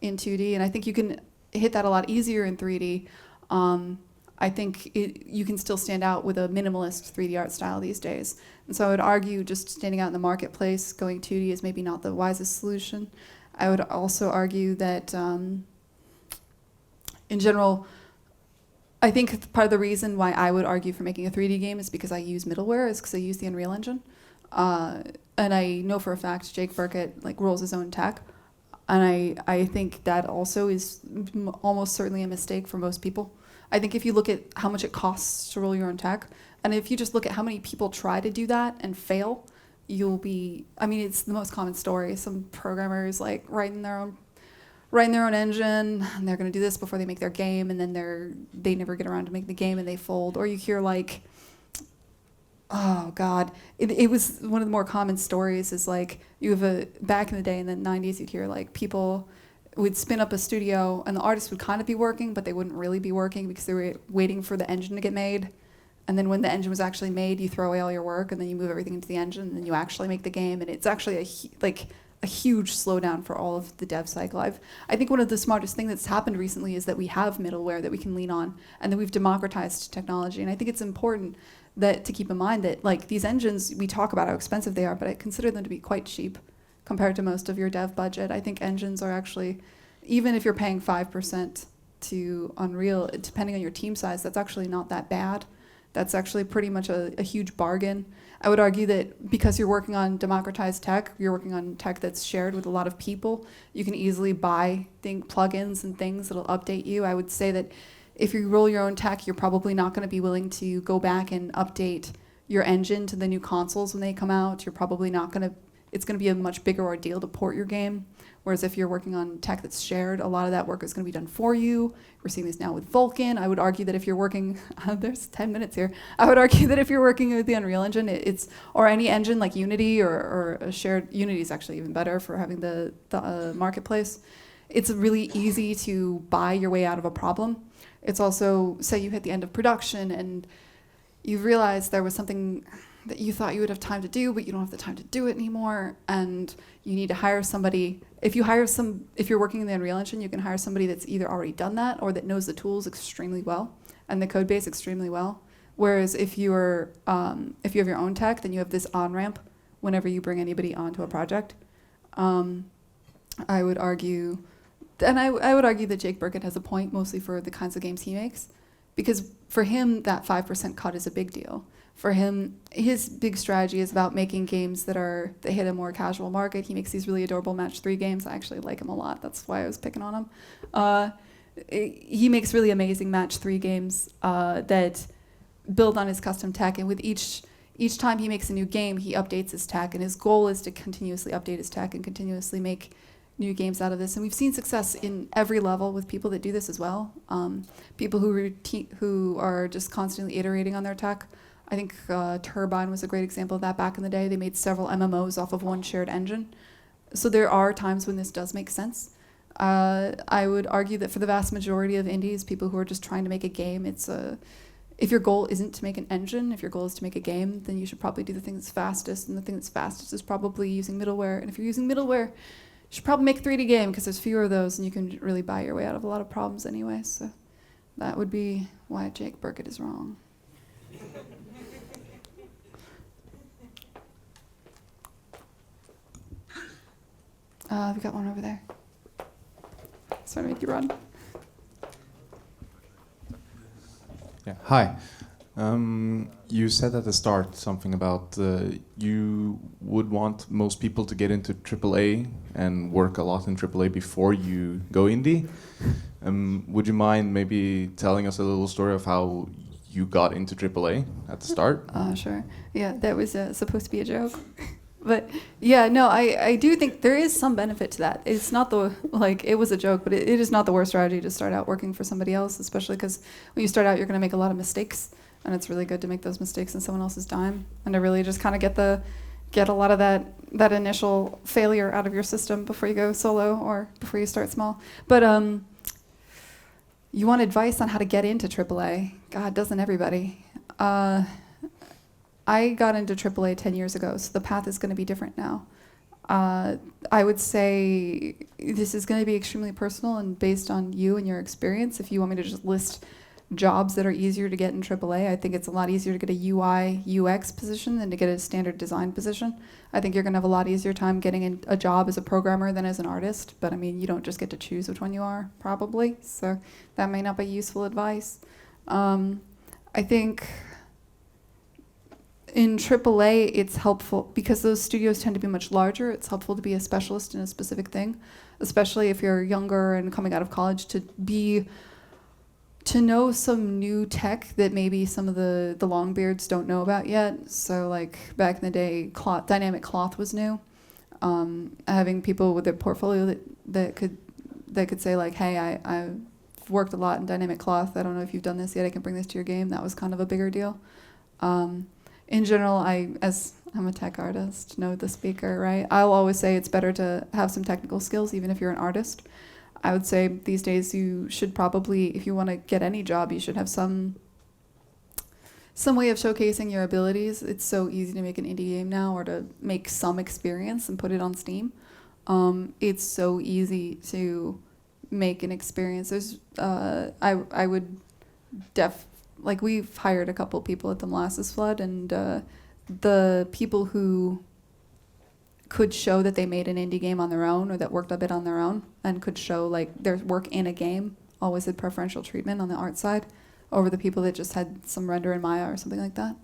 in 2D. And I think you can hit that a lot easier in 3D. I think you can still stand out with a minimalist 3D art style these days. And so I would argue just standing out in the marketplace, going 2D is maybe not the wisest solution. I would also argue that, in general, I think part of the reason why I would argue for making a 3D game is because I use middleware, is because I use the Unreal Engine. And I know for a fact Jake Burkett rolls his own tech. And I think that also is almost certainly a mistake for most people. I think if you look at how much it costs to roll your own tech, and if you just look at how many people try to do that and fail, you'll be, I mean, it's the most common story. Some programmers writing their own engine, and they're going to do this before they make their game, and then they never get around to make the game and they fold. Or you hear oh God, it was one of the more common stories is you have back in the day in the 90s, you'd hear people would spin up a studio and the artist would kind of be working, but they wouldn't really be working because they were waiting for the engine to get made. And then when the engine was actually made, you throw away all your work and then you move everything into the engine and then you actually make the game. And it's actually a huge slowdown for all of the dev cycle. I think one of the smartest things that's happened recently is that we have middleware that we can lean on and that we've democratized technology. And I think it's important to keep in mind that these engines, we talk about how expensive they are, but I consider them to be quite cheap compared to most of your dev budget. I think engines are actually, even if you're paying 5% to Unreal, depending on your team size, that's actually not that bad. That's actually pretty much a huge bargain. I would argue that because you're working on democratized tech, you're working on tech that's shared with a lot of people, you can easily buy plugins and things that'll update you. I would say that if you roll your own tech, you're probably not going to be willing to go back and update your engine to the new consoles when they come out. You're probably not going to, it's going to be a much bigger ordeal to port your game. Whereas if you're working on tech that's shared, a lot of that work is going to be done for you. We're seeing this now with Vulkan. I would argue that if you're working, there's 10 minutes here. I would argue that if you're working with the Unreal Engine, or any engine like Unity or a shared, Unity is actually even better for having the marketplace. It's really easy to buy your way out of a problem. It's also, say you hit the end of production and you realize there was something that you thought you would have time to do, but you don't have the time to do it anymore, and you need to hire somebody. If you're working in the Unreal Engine, you can hire somebody that's either already done that or that knows the tools extremely well and the code base extremely well. Whereas if you have your own tech, then you have this on-ramp whenever you bring anybody onto a project. I would argue that Jake Burkett has a point, mostly for the kinds of games he makes, because for him, that 5% cut is a big deal. For him, his big strategy is about making games that hit a more casual market. He makes these really adorable match 3 games. I actually like him a lot. That's why I was picking on him. He makes really amazing match 3 games that build on his custom tech, and with each time he makes a new game, he updates his tech, and his goal is to continuously update his tech and continuously make new games out of this. And we've seen success in every level with people that do this as well. People who are just constantly iterating on their tech. I think Turbine was a great example of that back in the day. They made several MMOs off of one shared engine. So there are times when this does make sense. I would argue that for the vast majority of indies, people who are just trying to make a game, if your goal isn't to make an engine, if your goal is to make a game, then you should probably do the thing that's fastest, and the thing that's fastest is probably using middleware. And if you're using middleware, you should probably make a 3D game because there's fewer of those and you can really buy your way out of a lot of problems anyway. So that would be why Jake Burkett is wrong. We got one over there. Sorry to make you run. Yeah. Hi. You said at the start something about you would want most people to get into AAA and work a lot in AAA before you go indie. Would you mind maybe telling us a little story of how you got into AAA at the start? Sure. Yeah, that was supposed to be a joke. But yeah, no, I do think there is some benefit to that. It's not it was a joke, but it is not the worst strategy to start out working for somebody else, especially because when you start out, you're going to make a lot of mistakes, and it's really good to make those mistakes in someone else's dime, and to really just kind of get a lot of that initial failure out of your system before you go solo or before you start small. But you want advice on how to get into AAA? God, doesn't everybody? I got into AAA 10 years ago, so the path is going to be different now. I would say this is going to be extremely personal and based on you and your experience. If you want me to just list jobs that are easier to get in AAA, I think it's a lot easier to get a UI, UX position than to get a standard design position. I think you're going to have a lot easier time getting in a job as a programmer than as an artist, but I mean, you don't just get to choose which one you are, probably, so that may not be useful advice. I think in AAA, it's helpful because those studios tend to be much larger. It's helpful to be a specialist in a specific thing, especially if you're younger and coming out of college, to know some new tech that maybe some of the longbeards don't know about yet. So like back in the day, dynamic cloth was new. Having people with their portfolio that could say like, hey, I've worked a lot in dynamic cloth. I don't know if you've done this yet. I can bring this to your game. That was kind of a bigger deal. In general, as I'm a tech artist, know the speaker, right? I'll always say it's better to have some technical skills, even if you're an artist. I would say these days you should probably, if you want to get any job, you should have some way of showcasing your abilities. It's so easy to make an indie game now or to make some experience and put it on Steam. It's so easy to make an experience. There's, I would like we've hired a couple people at the Molasses Flood, and the people who could show that they made an indie game on their own or that worked a bit on their own and could show like their work in a game always had preferential treatment on the art side over the people that just had some render in Maya or something like that.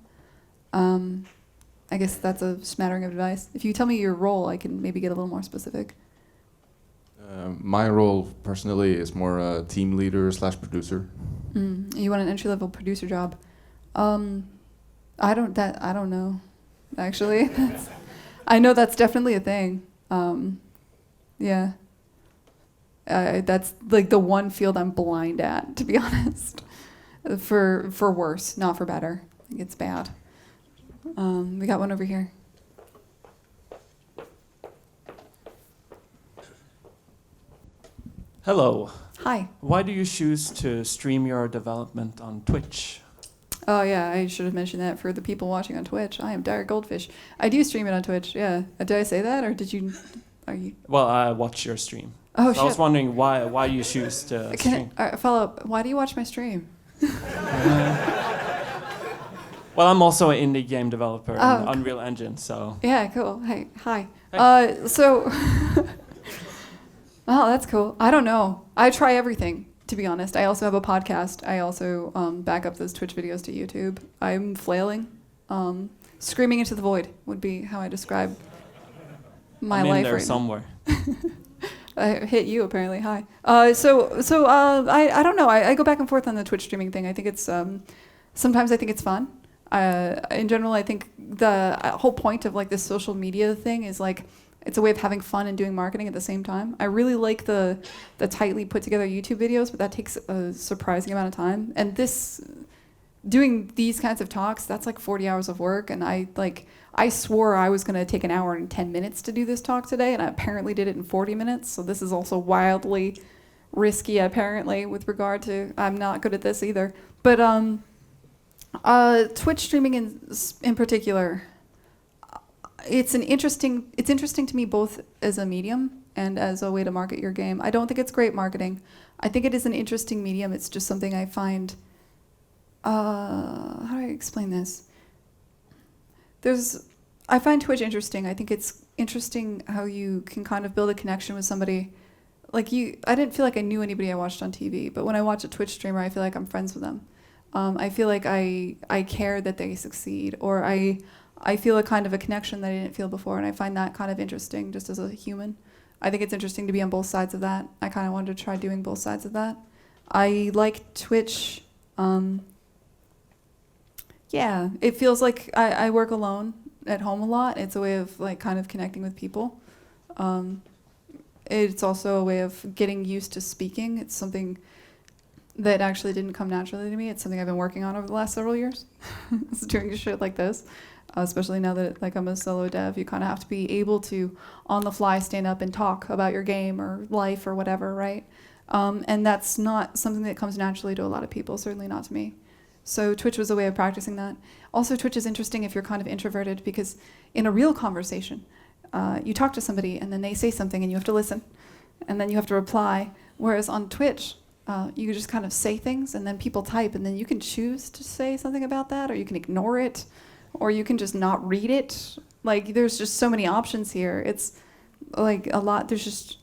I guess that's a smattering of advice. If you tell me your role, I can maybe get a little more specific. My role personally is more a team leader / producer. You want an entry-level producer job? I don't know, actually. I know that's definitely a thing. Yeah. That's like the one field I'm blind at, to be honest. For worse, not for better. I think it's bad. We got one over here. Hello. Hi. Why do you choose to stream your development on Twitch? Oh yeah, I should have mentioned that for the people watching on Twitch. I am Dire Goldfish. I do stream it on Twitch, yeah. Did I say that, or are you? Well, I watch your stream. Oh, so shit. I was wondering why you choose to stream. Follow up, why do you watch my stream? Well, I'm also an indie game developer in Unreal Engine, so... Yeah, cool. Hey, hi. Hey. Oh, that's cool. I don't know. I try everything, to be honest. I also have a podcast. I also back up those Twitch videos to YouTube. I'm flailing. Screaming into the void would be how I describe my life I'm in there right somewhere. I hit you, apparently. Hi. I don't know. I go back and forth on the Twitch streaming thing. I think it's... sometimes I think it's fun. In general, I think the whole point of like this social media thing is like... It's a way of having fun and doing marketing at the same time. I really like the tightly put together YouTube videos, but that takes a surprising amount of time. And doing these kinds of talks, that's like 40 hours of work. And I swore I was gonna take an hour and 10 minutes to do this talk today, and I apparently did it in 40 minutes. So this is also wildly risky, apparently, with regard to, I'm not good at this either. But Twitch streaming in particular, it's interesting to me both as a medium and as a way to market your game. I don't think it's great marketing. I think it is an interesting medium. It's just something I find, how do I explain this? I find Twitch interesting. I think it's interesting how you can kind of build a connection with somebody. Like I didn't feel like I knew anybody I watched on TV, but when I watch a Twitch streamer, I feel like I'm friends with them. I feel like I care that they succeed, or I feel a kind of a connection that I didn't feel before, and I find that kind of interesting just as a human. I think it's interesting to be on both sides of that. I kind of wanted to try doing both sides of that. I like Twitch. Yeah, it feels like I work alone at home a lot. It's a way of like kind of connecting with people. It's also a way of getting used to speaking. It's something that actually didn't come naturally to me. It's something I've been working on over the last several years. It's doing shit like this, especially now that like I'm a solo dev. You kind of have to be able to, on the fly, stand up and talk about your game or life or whatever, right? And that's not something that comes naturally to a lot of people, certainly not to me. So Twitch was a way of practicing that. Also, Twitch is interesting if you're kind of introverted, because in a real conversation, you talk to somebody and then they say something and you have to listen, and then you have to reply. Whereas on Twitch, you just kind of say things and then people type, and then you can choose to say something about that, or you can ignore it, or you can just not read it. Like, there's just so many options here. It's like a lot. There's just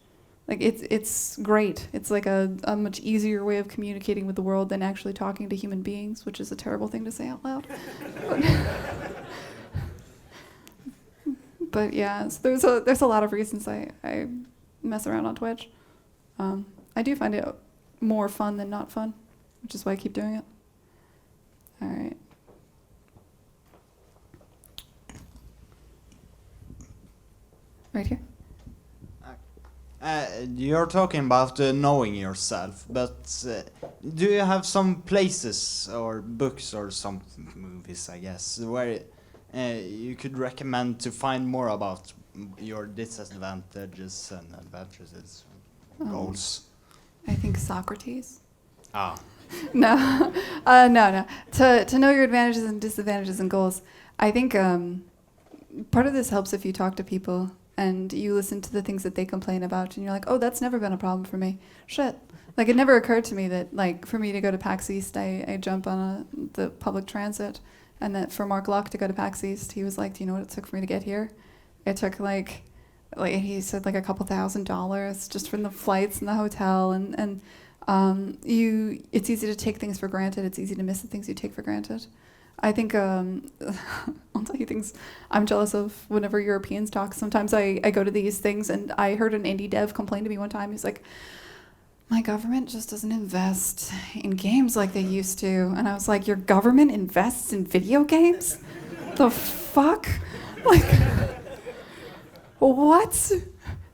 like it's great. It's like a much easier way of communicating with the world than actually talking to human beings, which is a terrible thing to say out loud. But yeah, so there's a lot of reasons I mess around on Twitch. I do find it more fun than not fun, which is why I keep doing it. All right. Right here. You're talking about knowing yourself, but do you have some places or books or some movies, I guess, where you could recommend to find more about your disadvantages and advantages, goals? I think Socrates. Ah. No, no. To know your advantages and disadvantages and goals, I think part of this helps if you talk to people and you listen to the things that they complain about, and you're like, oh, that's never been a problem for me. Shit. Like, it never occurred to me that, like, for me to go to PAX East, I jump on the public transit, and that for Mark Luck to go to PAX East, he was like, do you know what it took for me to get here? It took, like he said, like, a couple $1,000 just from the flights and the hotel, and it's easy to take things for granted. It's easy to miss the things you take for granted. I think, I'll tell you things I'm jealous of whenever Europeans talk. Sometimes I go to these things, and I heard an indie dev complain to me one time. He's like, my government just doesn't invest in games like they used to. And I was like, your government invests in video games? The fuck? Like, what?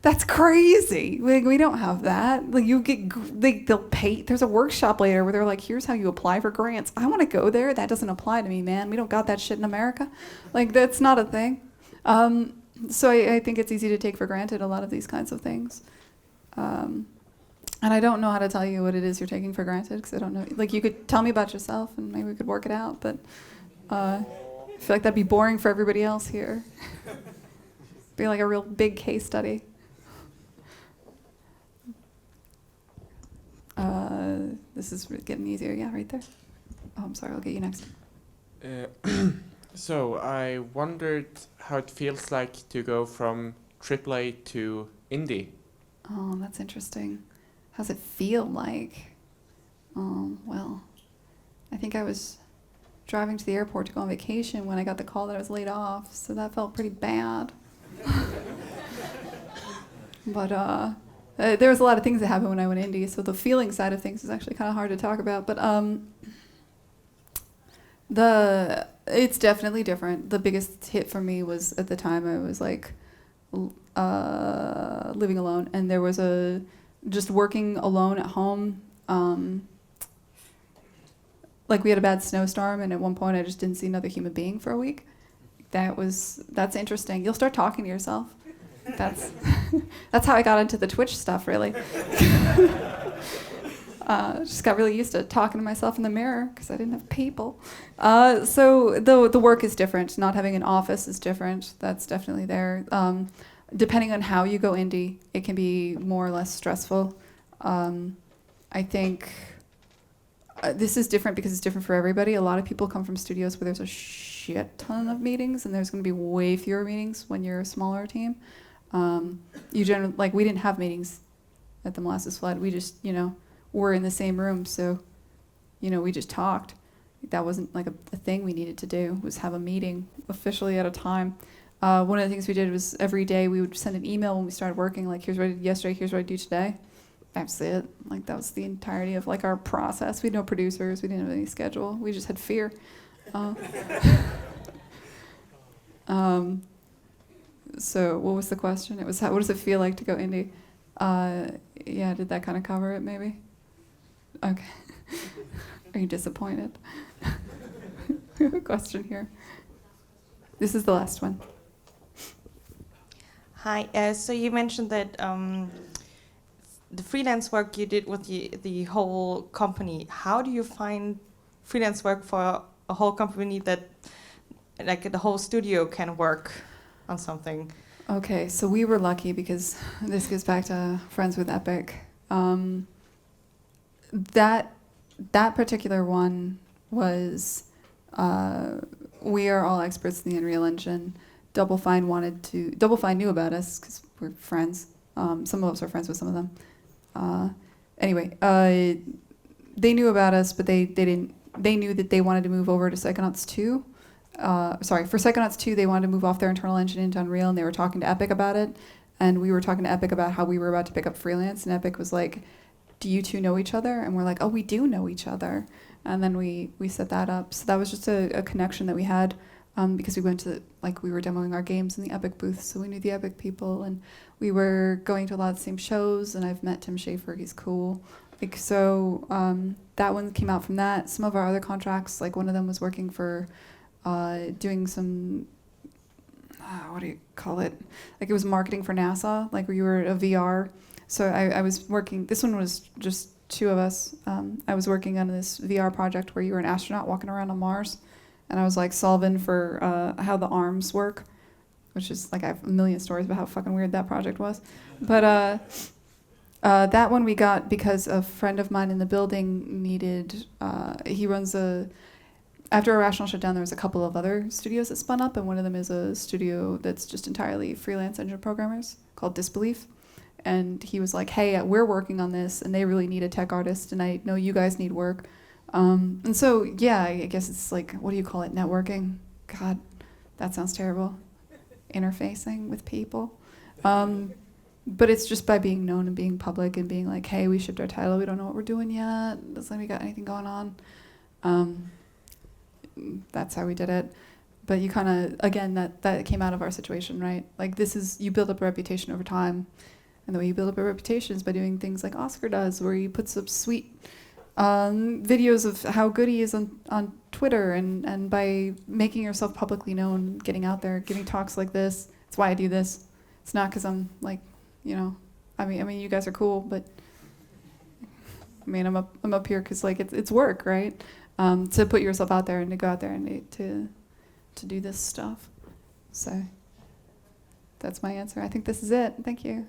That's crazy. Like, we don't have that. Like, you get, they'll pay. There's a workshop later where they're like, here's how you apply for grants. I want to go there. That doesn't apply to me, man. We don't got that shit in America. Like, that's not a thing. So I think it's easy to take for granted a lot of these kinds of things. And I don't know how to tell you what it is you're taking for granted, because I don't know. Like, you could tell me about yourself and maybe we could work it out, but I feel like that'd be boring for everybody else here. Be like a real big case study. This is getting easier. Yeah, right there. Oh, I'm sorry. I'll get you next. So I wondered how it feels like to go from AAA to indie. Oh, that's interesting. How's it feel like? Well, I think I was driving to the airport to go on vacation when I got the call that I was laid off, so that felt pretty bad. But there was a lot of things that happened when I went indie, so the feeling side of things is actually kind of hard to talk about. But it's definitely different. The biggest hit for me was at the time I was like living alone, and there was just working alone at home. Like, we had a bad snowstorm, and at one point I just didn't see another human being for a week. That's interesting. You'll start talking to yourself. That's how I got into the Twitch stuff, really. Just got really used to talking to myself in the mirror because I didn't have people. So the work is different. Not having an office is different. That's definitely there. Depending on how you go indie, it can be more or less stressful. I think this is different because it's different for everybody. A lot of people come from studios where there's a shit ton of meetings, and there's going to be way fewer meetings when you're a smaller team. You generally, like, we didn't have meetings at the Molasses Flood. We just, were in the same room, so, we just talked. That wasn't like a thing we needed to do, was have a meeting officially at a time. One of the things we did was every day we would send an email when we started working, like, here's what I did yesterday, here's what I do today. That's it. Like, that was the entirety of, like, our process. We had no producers. We didn't have any schedule. We just had fear. So what was the question? It was what does it feel like to go indie? Yeah, did that kind of cover it maybe? Okay. Are you disappointed? We have a question here. This is the last one. Hi. So you mentioned that the freelance work you did with the whole company. How do you find freelance work for a whole company that, like, the whole studio can work on something? Okay, so we were lucky because this goes back to friends with Epic. That particular one was, we are all experts in the Unreal Engine. Double Fine knew about us because we're friends. Some of us are friends with some of them. Anyway, they knew about us, but they knew that they wanted to move over to Psychonauts 2. For Psychonauts 2, they wanted to move off their internal engine into Unreal, and they were talking to Epic about it. And we were talking to Epic about how we were about to pick up freelance, and Epic was like, do you two know each other? And we're like, oh, we do know each other. And then we set that up. So that was just a connection that we had, because we went to, we were demoing our games in the Epic booth, so we knew the Epic people, and we were going to a lot of the same shows, and I've met Tim Schafer, he's cool. That one came out from that. Some of our other contracts, one of them was working for doing some, what do you call it? It was marketing for NASA, we were a VR. So I was working, this one was just two of us. I was working on this VR project where you were an astronaut walking around on Mars. And I was solving for how the arms work, which is I have a million stories about how fucking weird that project was. But that one we got because a friend of mine in the building needed, he runs after Irrational shut down, there was a couple of other studios that spun up, and one of them is a studio that's just entirely freelance engine programmers called Disbelief. And he was like, hey, we're working on this, and they really need a tech artist, and I know you guys need work. And so, yeah, I guess it's what do you call it, networking? God, that sounds terrible. Interfacing with people. But it's just by being known and being public and being like, hey, we shipped our title, we don't know what we're doing yet, doesn't like we got anything going on. That's how we did it. But you kind of, again, that came out of our situation, right? You build up a reputation over time. And the way you build up a reputation is by doing things like Oscar does, where he puts up sweet videos of how good he is on Twitter, and by making yourself publicly known, getting out there, giving talks like this. It's why I do this. It's not because I'm I mean, you guys are cool, but I'm up here because it's work, right? To put yourself out there and to go out there and to do this stuff. So that's my answer. I think this is it. Thank you.